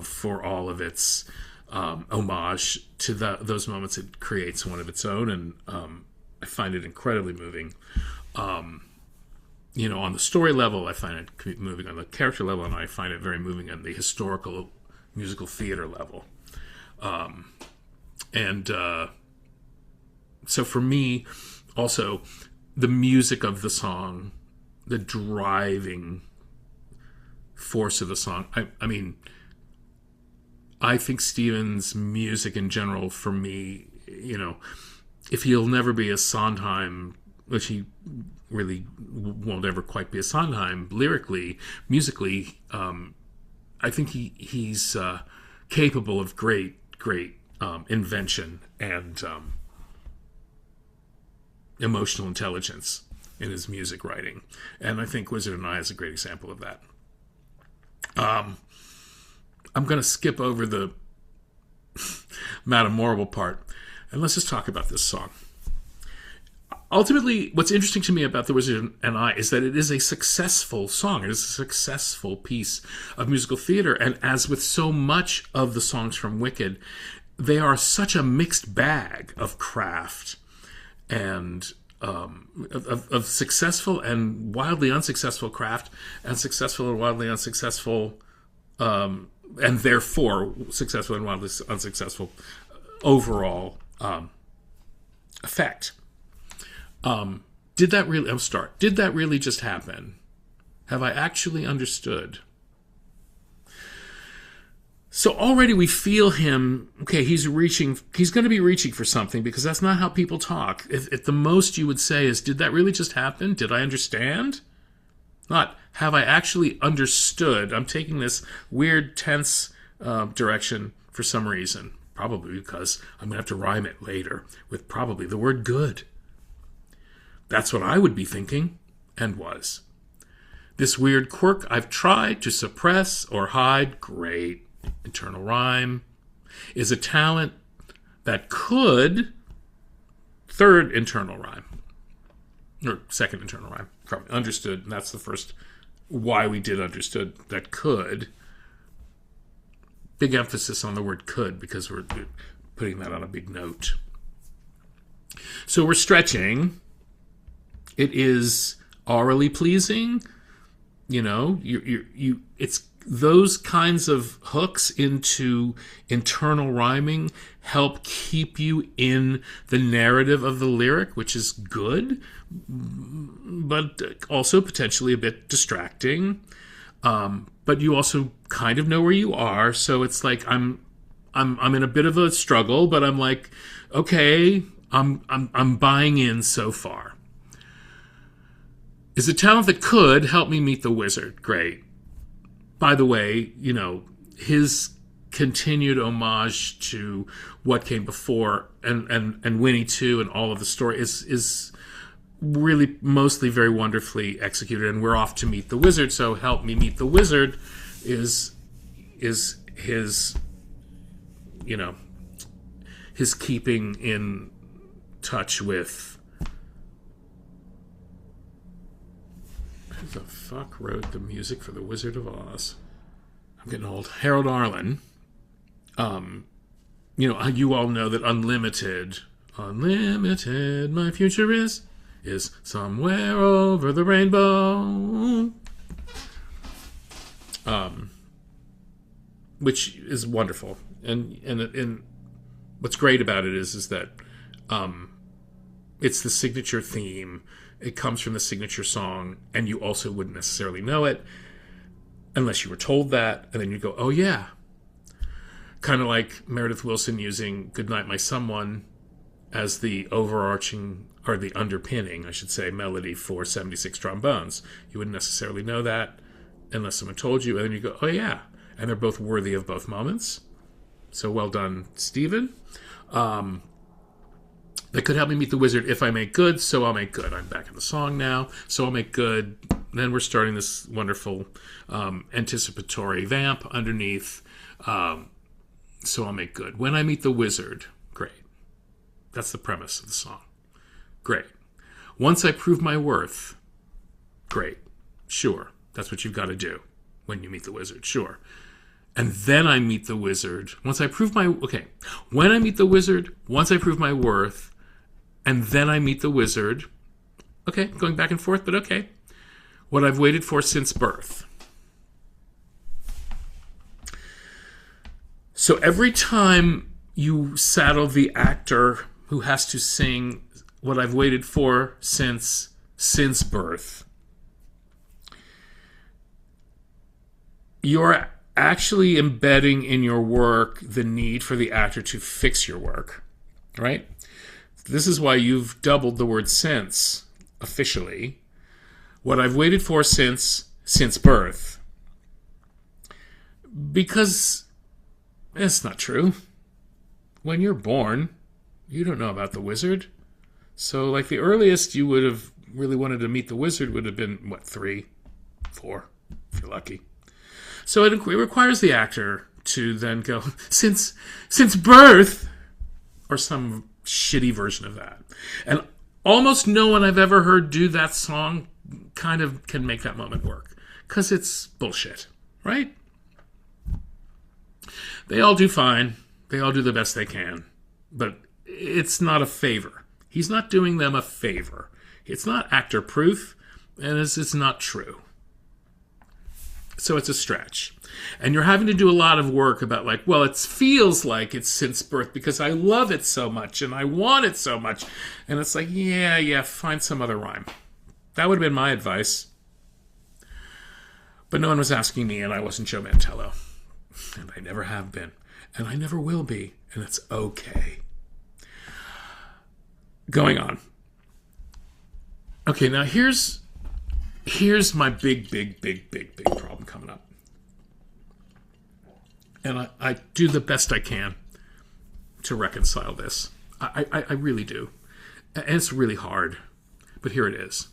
for all of its homage to those moments, it creates one of its own, and I find it incredibly moving. On the story level, I find it moving. On the character level, and I find it very moving on the historical musical theater level. So for me, also, the music of the song, the driving force of the song. I think Stephen's music in general, for me, if he'll never be a Sondheim, which he really won't ever quite be a Sondheim lyrically, musically, I think he's capable of great invention and emotional intelligence in his music writing. And I think Wizard and I is a great example of that. I'm going to skip over the Madame Morrible part, and let's just talk about this song. ultimately, what's interesting to me about The Wizard and I is that it is a successful song. It is a successful piece of musical theater. And as with so much of the songs from Wicked, they are such a mixed bag of craft and of successful and wildly unsuccessful craft, and successful and wildly unsuccessful, and therefore successful and wildly unsuccessful overall effect. Did that really just happen? Have I actually understood? So already we feel him, okay, he's going to be reaching for something, because that's not how people talk. If the most you would say is, did that really just happen? Did I understand? Not, have I actually understood? I'm taking this weird, tense direction for some reason. Probably because I'm going to have to rhyme it later with probably the word good. That's what I would be thinking, and was. This weird quirk I've tried to suppress or hide, great. Internal rhyme is a talent that could, third internal rhyme, or second internal rhyme, from understood, and that's the first why we did understood, that could. Big emphasis on the word could, because we're putting that on a big note. So we're stretching. It is orally pleasing. It's those kinds of hooks into internal rhyming help keep you in the narrative of the lyric, which is good, but also potentially a bit distracting. But you also kind of know where you are, so it's like I'm in a bit of a struggle, but I'm like, okay, I'm buying in so far. Is a talent that could help me meet the wizard. Great. By the way, his continued homage to what came before and Winnie too, and all of the story is really mostly very wonderfully executed, and we're off to meet the wizard. So help me meet the wizard is his his keeping in touch with. Who the fuck wrote the music for The Wizard of Oz? I'm getting old. Harold Arlen. You all know that unlimited, my future is somewhere over the rainbow. Which is wonderful. And what's great about it is that it's the signature theme. It comes from the signature song, and you also wouldn't necessarily know it unless you were told that, and then you go, oh yeah. Kind of like Meredith Willson using Goodnight My Someone as the overarching, or the underpinning, I should say, melody for 76 Trombones. You wouldn't necessarily know that unless someone told you, and then you go, oh yeah. And they're both worthy of both moments. So well done, Stephen. That could help me meet the wizard if I make good, so I'll make good. I'm back in the song now, so I'll make good. Then we're starting this wonderful anticipatory vamp underneath, so I'll make good. When I meet the wizard, great. That's the premise of the song. Great. Once I prove my worth, great. Sure, that's what you've got to do when you meet the wizard, sure. And then I meet the wizard. When I meet the wizard, once I prove my worth, and then I meet the wizard. Okay, going back and forth, but okay. What I've waited for since birth. So every time you saddle the actor who has to sing what I've waited for since birth, you're actually embedding in your work the need for the actor to fix your work, right? This is why you've doubled the word since, officially. What I've waited for since birth. Because it's not true. When you're born, you don't know about the wizard. So, like, the earliest you would have really wanted to meet the wizard would have been, 3, 4, if you're lucky. So it requires the actor to then go, since birth, or some shitty version of that. And almost no one I've ever heard do that song kind of can make that moment work. Because it's bullshit, right? They all do fine. They all do the best they can. But it's not a favor. He's not doing them a favor. It's not actor proof, and it's not true. So it's a stretch. And you're having to do a lot of work about like, well, it feels like it's since birth because I love it so much and I want it so much. And it's like, yeah, find some other rhyme. That would have been my advice. But no one was asking me, and I wasn't Joe Mantello. And I never have been. And I never will be. And it's okay. Going on. Okay, now here's my big problem coming up. And I do the best I can to reconcile this. I really do. And it's really hard. But here it is.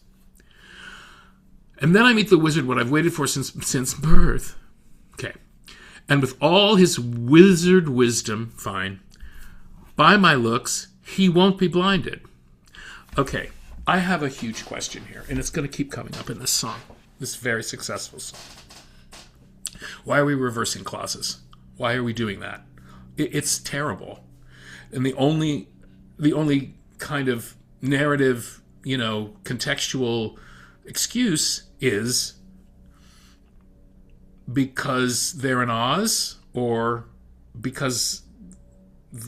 And then I meet the wizard, what I've waited for since birth. Okay. And with all his wizard wisdom, fine, by my looks, he won't be blinded. Okay, I have a huge question here, and it's going to keep coming up in this song, this very successful song. Why are we reversing clauses? Why are we doing that? It's terrible. And the only kind of narrative, contextual excuse is because they're in Oz, or because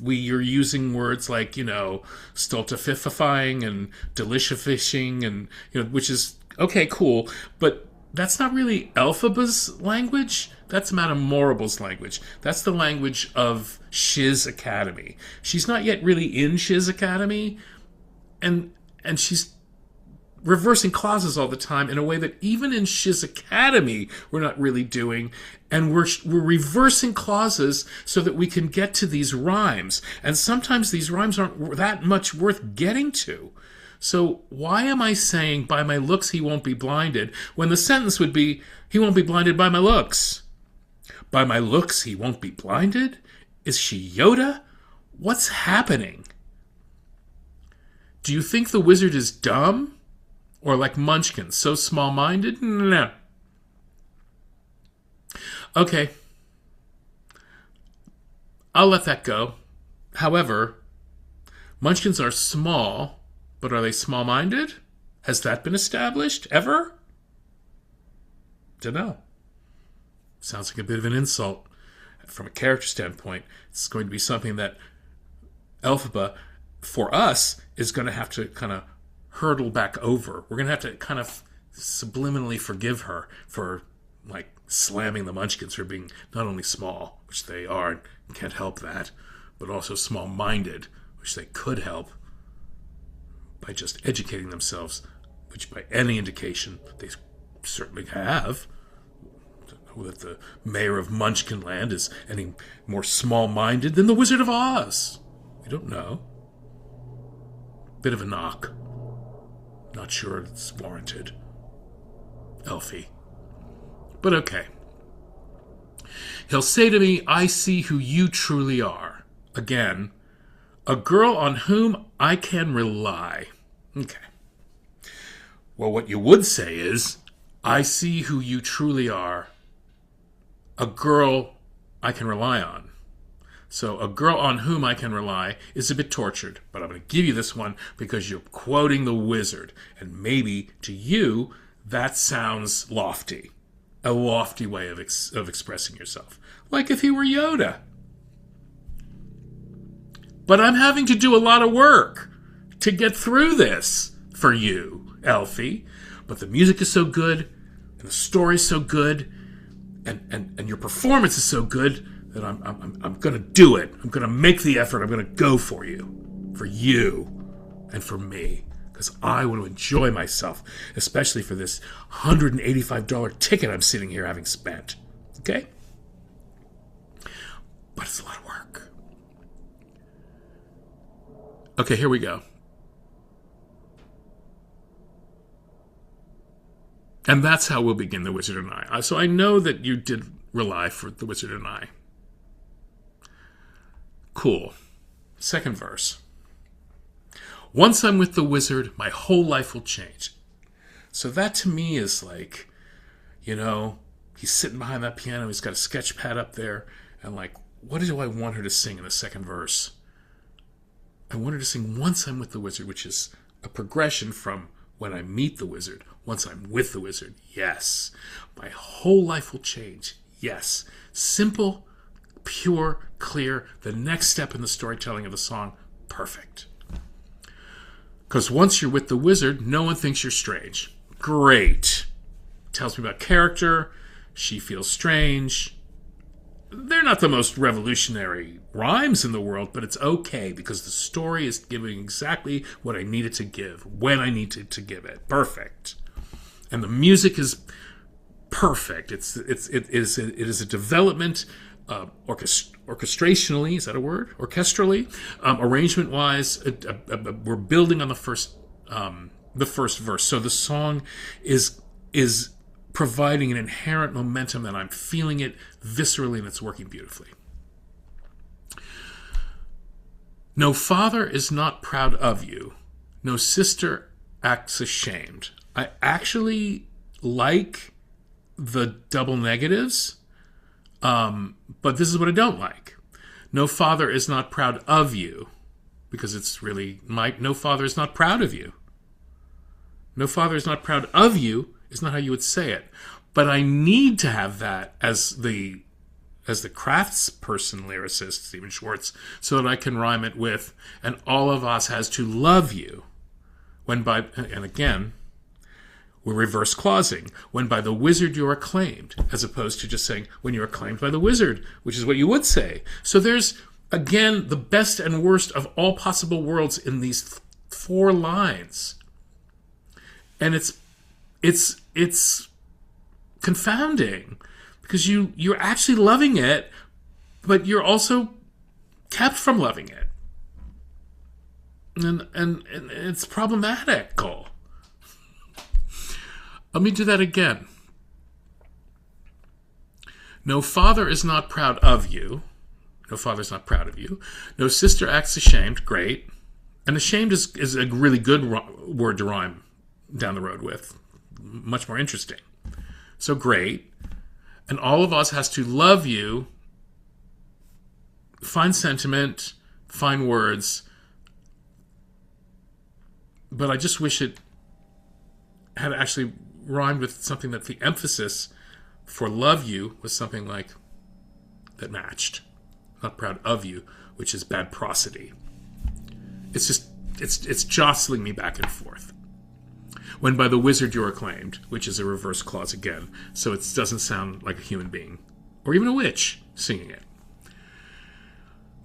you're using words like, stultifying and delicious-fishing, and, which is, okay, cool, but that's not really Elphaba's language. That's Madame Morrible's language. That's the language of Shiz Academy. She's not yet really in Shiz Academy, and she's reversing clauses all the time in a way that even in Shiz Academy we're not really doing, and we're reversing clauses so that we can get to these rhymes, and sometimes these rhymes aren't that much worth getting to. So why am I saying by my looks he won't be blinded when the sentence would be he won't be blinded by my looks? By my looks he won't be blinded? Is she Yoda? What's happening? Do you think the wizard is dumb? Or like Munchkin, so small-minded? No. Okay. I'll let that go. However, Munchkins are small, but are they small-minded? Has that been established ever? Dunno. Sounds like a bit of an insult. From a character standpoint, it's going to be something that Elphaba, for us, is going to have to kind of hurdle back over. We're going to have to kind of subliminally forgive her for, like, slamming the Munchkins for being not only small, which they are and can't help that, but also small-minded, which they could help by just educating themselves, which by any indication they certainly have. That the mayor of Munchkinland is any more small-minded than the Wizard of Oz. We don't know. Bit of a knock. Not sure it's warranted. Elfie. But okay. He'll say to me, I see who you truly are. Again, a girl on whom I can rely. Okay. Well, what you would say is, I see who you truly are. A girl I can rely on. So a girl on whom I can rely is a bit tortured, but I'm going to give you this one because you're quoting the wizard. And maybe to you, that sounds lofty. A lofty way of expressing yourself. Like if he were Yoda. But I'm having to do a lot of work to get through this for you, Elfie. But the music is so good, and the story's so good, and your performance is so good that I'm going to do it. I'm going to make the effort. I'm going to go for you, and for me, because I want to enjoy myself, especially for this $185 ticket I'm sitting here having spent. Okay? But it's a lot of work. Okay, here we go. And that's how we'll begin The Wizard and I. So I know that you did rely for The Wizard and I. Cool. Second verse. Once I'm with the wizard, my whole life will change. So that to me is like, you know, he's sitting behind that piano, he's got a sketch pad up there, and like, what do I want her to sing in the second verse? I want her to sing Once I'm with the Wizard, which is a progression from when I meet the wizard. Once I'm with the wizard, yes. My whole life will change, yes. Simple, pure, clear, the next step in the storytelling of the song, perfect. Because once you're with the wizard, no one thinks you're strange. Great. Tells me about character. She feels strange. They're not the most revolutionary rhymes in the world, but it's okay because the story is giving exactly what I needed to give, when I needed to give it. Perfect. And the music is perfect. It is a development, orchestrationally, is that a word? Orchestrally, arrangement-wise, we're building on the first verse. So the song is providing an inherent momentum, and I'm feeling it viscerally, and it's working beautifully. No father is not proud of you. No sister acts ashamed. I actually like the double negatives, but this is what I don't like. No father is not proud of you, because it's really, no father is not proud of you. No father is not proud of you is not how you would say it. But I need to have that as the craftsperson lyricist, Stephen Schwartz, so that I can rhyme it with, and all of us has to love you. And again, we're reverse clausing. When by the wizard you're acclaimed, as opposed to just saying, when you're acclaimed by the wizard, which is what you would say. So there's, again, the best and worst of all possible worlds in these 4 lines. And it's confounding because you're actually loving it, but you're also kept from loving it, and it's problematical. Let me do that again. No father is not proud of you. No father is not proud of you. No sister acts ashamed. Great. And ashamed is a really good word to rhyme down the road with. Much more interesting. So great. And all of us has to love you. Find sentiment, find words. But I just wish it had actually rhymed with something that the emphasis for love you was something like that matched. Not proud of you, which is bad prosody. It's just, it's jostling me back and forth. When by the wizard you're acclaimed, which is a reverse clause again, so it doesn't sound like a human being, or even a witch singing it.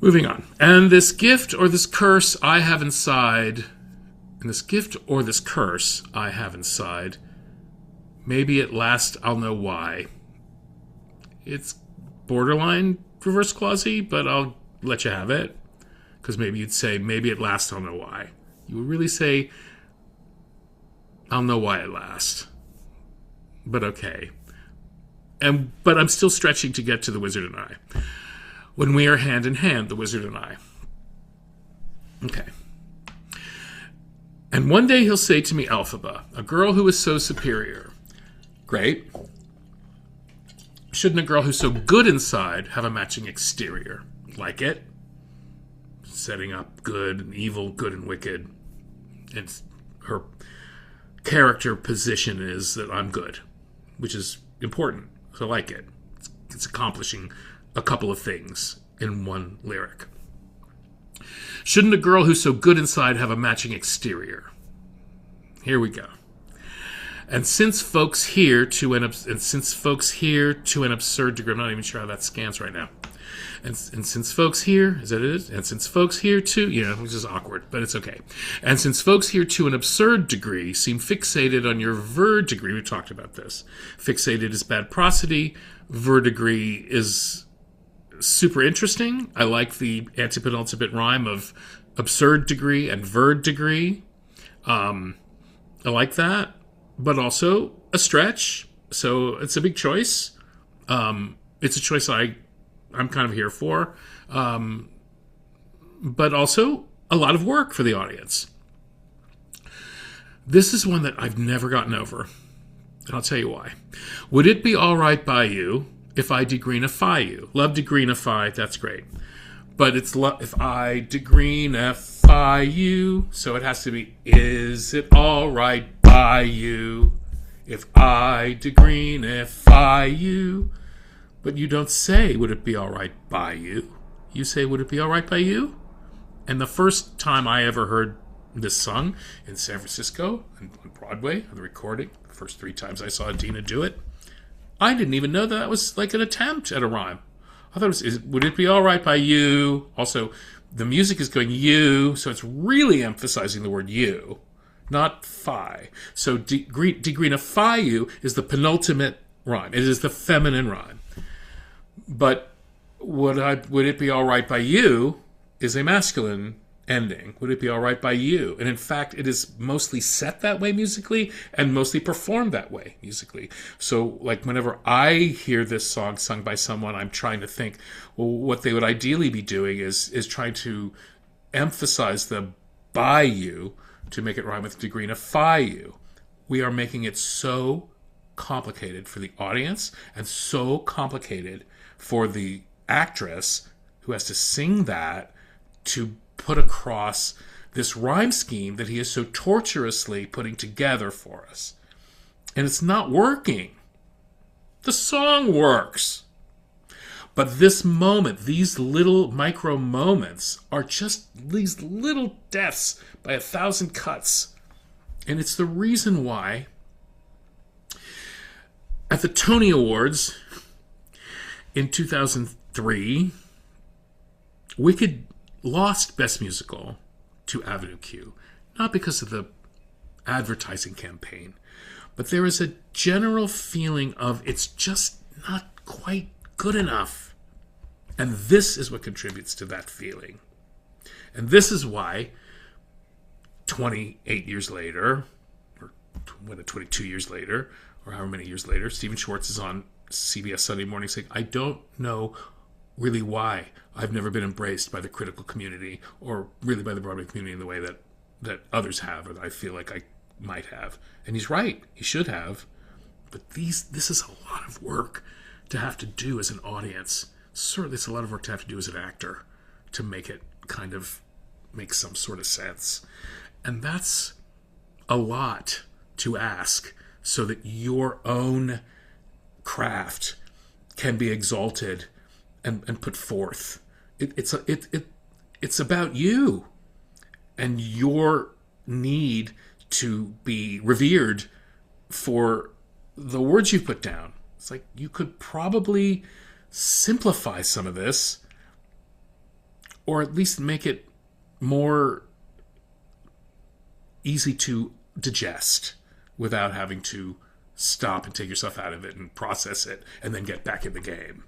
Moving on. And this gift or this curse I have inside, maybe at last I'll know why. It's borderline reverse clausey, but I'll let you have it. Because maybe you'd say, maybe at last I'll know why. You would really say, I'll know why at last. But okay. But I'm still stretching to get to the wizard and I. When we are hand in hand, the wizard and I. Okay. And one day he'll say to me, Elphaba, a girl who is so superior. Great. Shouldn't a girl who's so good inside have a matching exterior? Like it? Setting up good and evil, good and wicked. And her character position is that I'm good, which is important. So I like it. It's accomplishing a couple of things in one lyric. Shouldn't a girl who's so good inside have a matching exterior? Here we go. And since folks here to an absurd degree, I'm not even sure how that scans right now. And since folks here, is that it? And since folks here too, which is awkward, but it's okay. And since folks here to an absurd degree seem fixated on your ver degree, we talked about this. Fixated is bad prosody. Ver degree is super interesting. I like the antipenultimate rhyme of absurd degree and ver degree. I like that, but also a stretch. So it's a big choice. It's a choice I'm kind of here for, but also a lot of work for the audience. This is one that I've never gotten over. And I'll tell you why. Would it be all right by you if I degreenify you? Love degreenify, that's great. But it's if I degreenify you, so it has to be, is it all right by you if I degreenify you? But you don't say, would it be all right by you? You say, would it be all right by you? And the first time I ever heard this sung in San Francisco and on Broadway, on the recording, the first 3 times I saw Zina do it, I didn't even know that was like an attempt at a rhyme. I thought it was, would it be all right by you? Also, the music is going you, so it's really emphasizing the word you, not fi. So degreenify you is the penultimate rhyme. It is the feminine rhyme. But would it be all right by you is a masculine ending. Would it be all right by you? And in fact, it is mostly set that way musically and mostly performed that way musically. So like whenever I hear this song sung by someone, I'm trying to think, well, what they would ideally be doing is trying to emphasize the by you to make it rhyme with degreenify you. We are making it so complicated for the audience and so complicated for the actress who has to sing that to put across this rhyme scheme that he is so tortuously putting together for us. And it's not working. The song works. But this moment, these little micro moments are just these little deaths by 1,000 cuts. And it's the reason why at the Tony Awards in 2003, Wicked lost Best Musical to Avenue Q. Not because of the advertising campaign, but there is a general feeling of it's just not quite good enough. And this is what contributes to that feeling. And this is why 28 years later, or 22 years later, or however many years later, Stephen Schwartz is on CBS Sunday Morning saying, I don't know really why I've never been embraced by the critical community or really by the Broadway community in the way that others have or that I feel like I might have. And he's right. He should have. But this is a lot of work to have to do as an audience. Certainly it's a lot of work to have to do as an actor to make it kind of make some sort of sense. And that's a lot to ask so that your own craft can be exalted and put forth. It's about you and your need to be revered for the words you put down. It's like you could probably simplify some of this or at least make it more easy to digest without having to stop and take yourself out of it and process it and then get back in the game.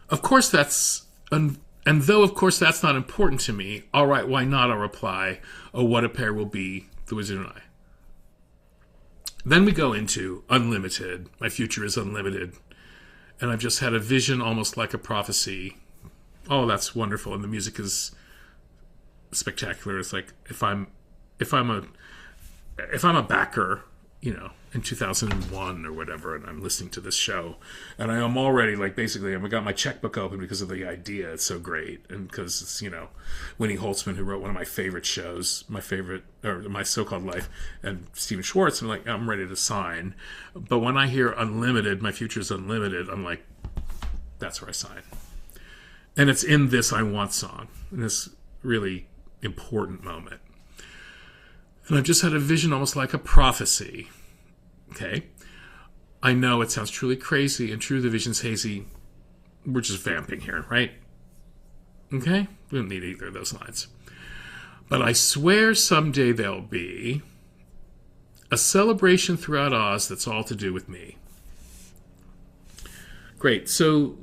Of course that's, and though of course that's not important to me, all right, why not? I'll reply, oh, what a pair will be, the Wizard and I. Then we go into Unlimited, My Future is Unlimited, and I've just had a vision almost like a prophecy. Oh, that's wonderful, and the music is spectacular. It's like if I'm a backer, you know, in 2001 or whatever, and I'm listening to this show, and I am already like basically I've got my checkbook open because of the idea. It's so great, and because it's, you know, Winnie Holzman, who wrote one of my favorite shows, My So-Called Life, and Stephen Schwartz. I'm like, I'm ready to sign. But when I hear Unlimited, My Future is Unlimited, I'm like, that's where I sign. And it's in this I Want song, in this really important moment. And I've just had a vision almost like a prophecy. Okay? I know it sounds truly crazy and true the vision's hazy. We're just vamping here, right? Okay? We don't need either of those lines. But I swear someday there'll be a celebration throughout Oz that's all to do with me. Great. So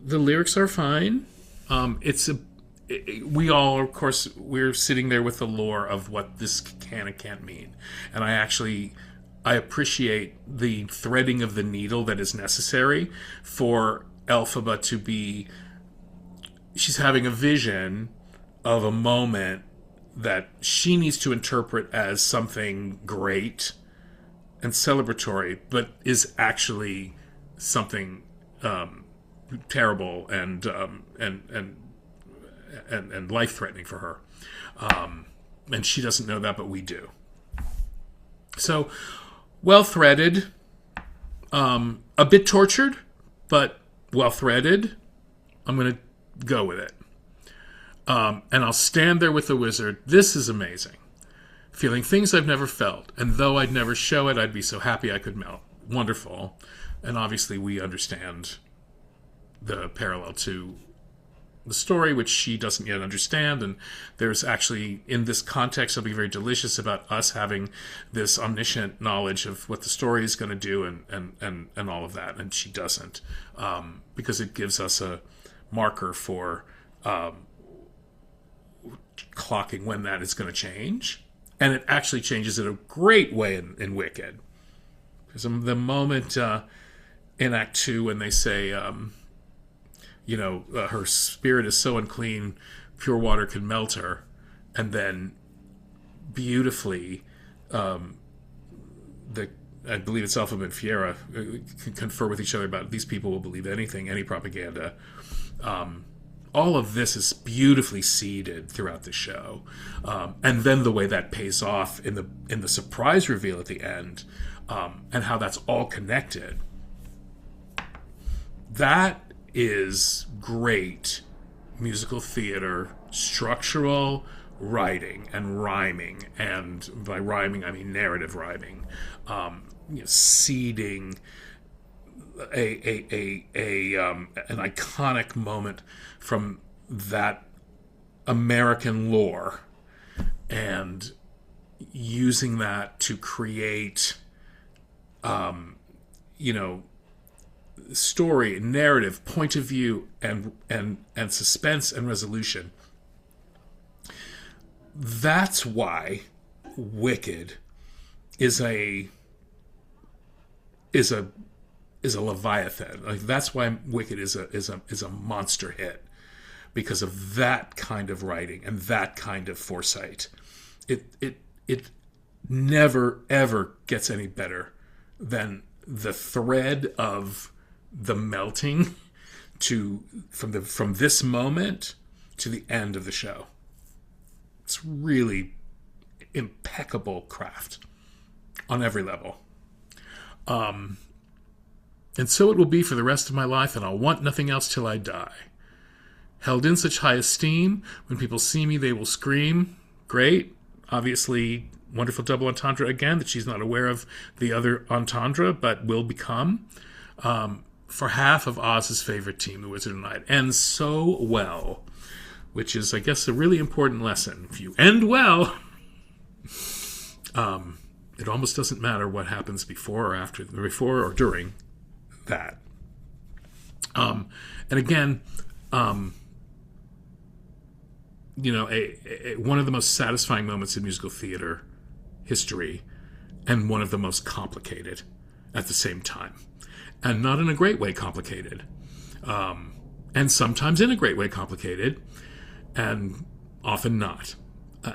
the lyrics are fine. We all, of course, we're sitting there with the lore of what this can and can't mean. And I appreciate the threading of the needle that is necessary for Elphaba to be... She's having a vision of a moment that she needs to interpret as something great and celebratory, but is actually something terrible and life-threatening for her. And she doesn't know that, but we do. So, well-threaded, a bit tortured, but well-threaded. I'm going to go with it. And I'll stand there with the wizard. This is amazing. Feeling things I've never felt. And though I'd never show it, I'd be so happy I could melt. Wonderful. And obviously we understand the parallel to the story, which she doesn't yet understand. And there's actually, in this context, something very delicious about us having this omniscient knowledge of what the story is going to do and all of that. And she doesn't. Because it gives us a marker for clocking when that is going to change. And it actually changes in a great way in Wicked. Because the moment in Act 2 when they say, her spirit is so unclean, pure water can melt her. And then beautifully, I believe it's Elphaba and Fiera can confer with each other about these people will believe anything, any propaganda. All of this is beautifully seeded throughout the show, and then the way that pays off in the surprise reveal at the end, and how that's all connected. That is great musical theater, structural writing and rhyming, and by rhyming I mean narrative rhyming, seeding an iconic moment from that American lore and using that to create story, narrative, point of view, and suspense and resolution. That's why Wicked is a leviathan. Like, that's why Wicked is a monster hit, because of that kind of writing and that kind of foresight. It never ever gets any better than the thread of the melting from this moment to the end of the show. It's really impeccable craft on every level. And so it will be for the rest of my life, and I'll want nothing else till I die. Held in such high esteem, when people see me, they will scream. Great. Obviously, wonderful double entendre again, that she's not aware of the other entendre, but will become. For half of Oz's favorite team, the Wizard and I. It ends so well, which is, I guess, a really important lesson. If you end well, it almost doesn't matter what happens before or during that. And again, one of the most satisfying moments in musical theater history, and one of the most complicated at the same time. And not in a great way complicated. And sometimes in a great way complicated, and often not.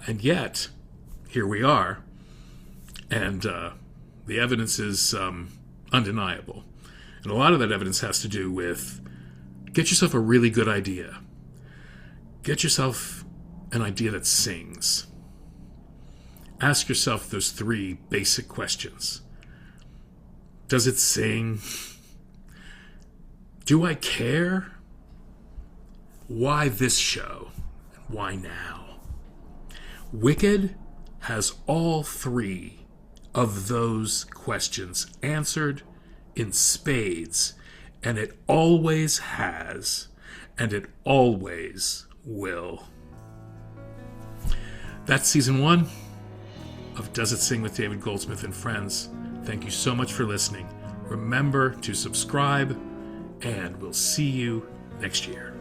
And yet, here we are, and the evidence is undeniable. And a lot of that evidence has to do with, get yourself a really good idea. Get yourself an idea that sings. Ask yourself those 3 basic questions. Does it sing? Do I care? Why this show? Why now? Wicked has all 3 of those questions answered in spades, and it always has, and it always will. That's season 1 of Does It Sing with David Goldsmith and Friends. Thank you so much for listening. Remember to subscribe, and we'll see you next year.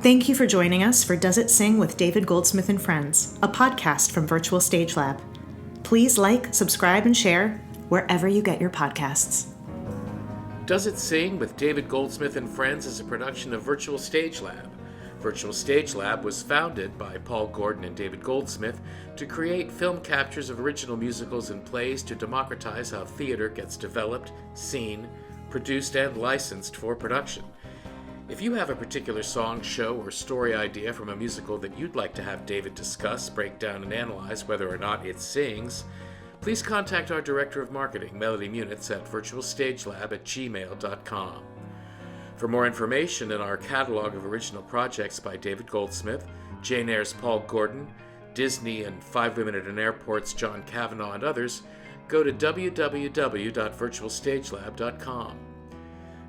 Thank you for joining us for Does It Sing with David Goldsmith and Friends, a podcast from Virtual Stage Lab. Please like, subscribe, and share wherever you get your podcasts. Does It Sing with David Goldsmith and Friends is a production of Virtual Stage Lab. Virtual Stage Lab was founded by Paul Gordon and David Goldsmith to create film captures of original musicals and plays to democratize how theater gets developed, seen, produced, and licensed for production. If you have a particular song, show, or story idea from a musical that you'd like to have David discuss, break down, and analyze whether or not it sings, please contact our Director of Marketing, Melody Munitz, at virtualstagelab@gmail.com. For more information and our catalog of original projects by David Goldsmith, Jane Eyre's Paul Gordon, Disney and Five Women at an Airport's John Cavanaugh, and others, go to www.virtualstagelab.com.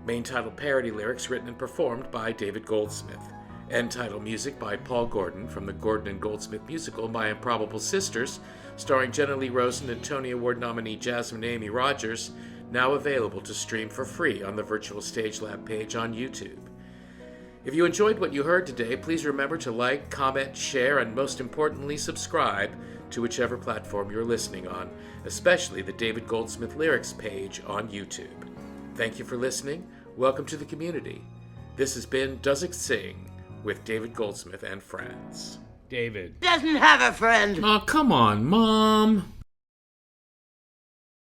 Main title parody lyrics written and performed by David Goldsmith. End title music by Paul Gordon from the Gordon and Goldsmith musical My Improbable Sisters, starring Jenna Lee Rosen and Tony Award nominee Jasmine Amy Rogers, now available to stream for free on the Virtual Stage Lab page on YouTube. If you enjoyed what you heard today, please remember to like, comment, share, and most importantly, subscribe to whichever platform you're listening on, especially the David Goldsmith Lyrics page on YouTube. Thank you for listening. Welcome to the community. This has been Does It Sing with David Goldsmith and friends. David. Doesn't have a friend. Oh, come on, Mom.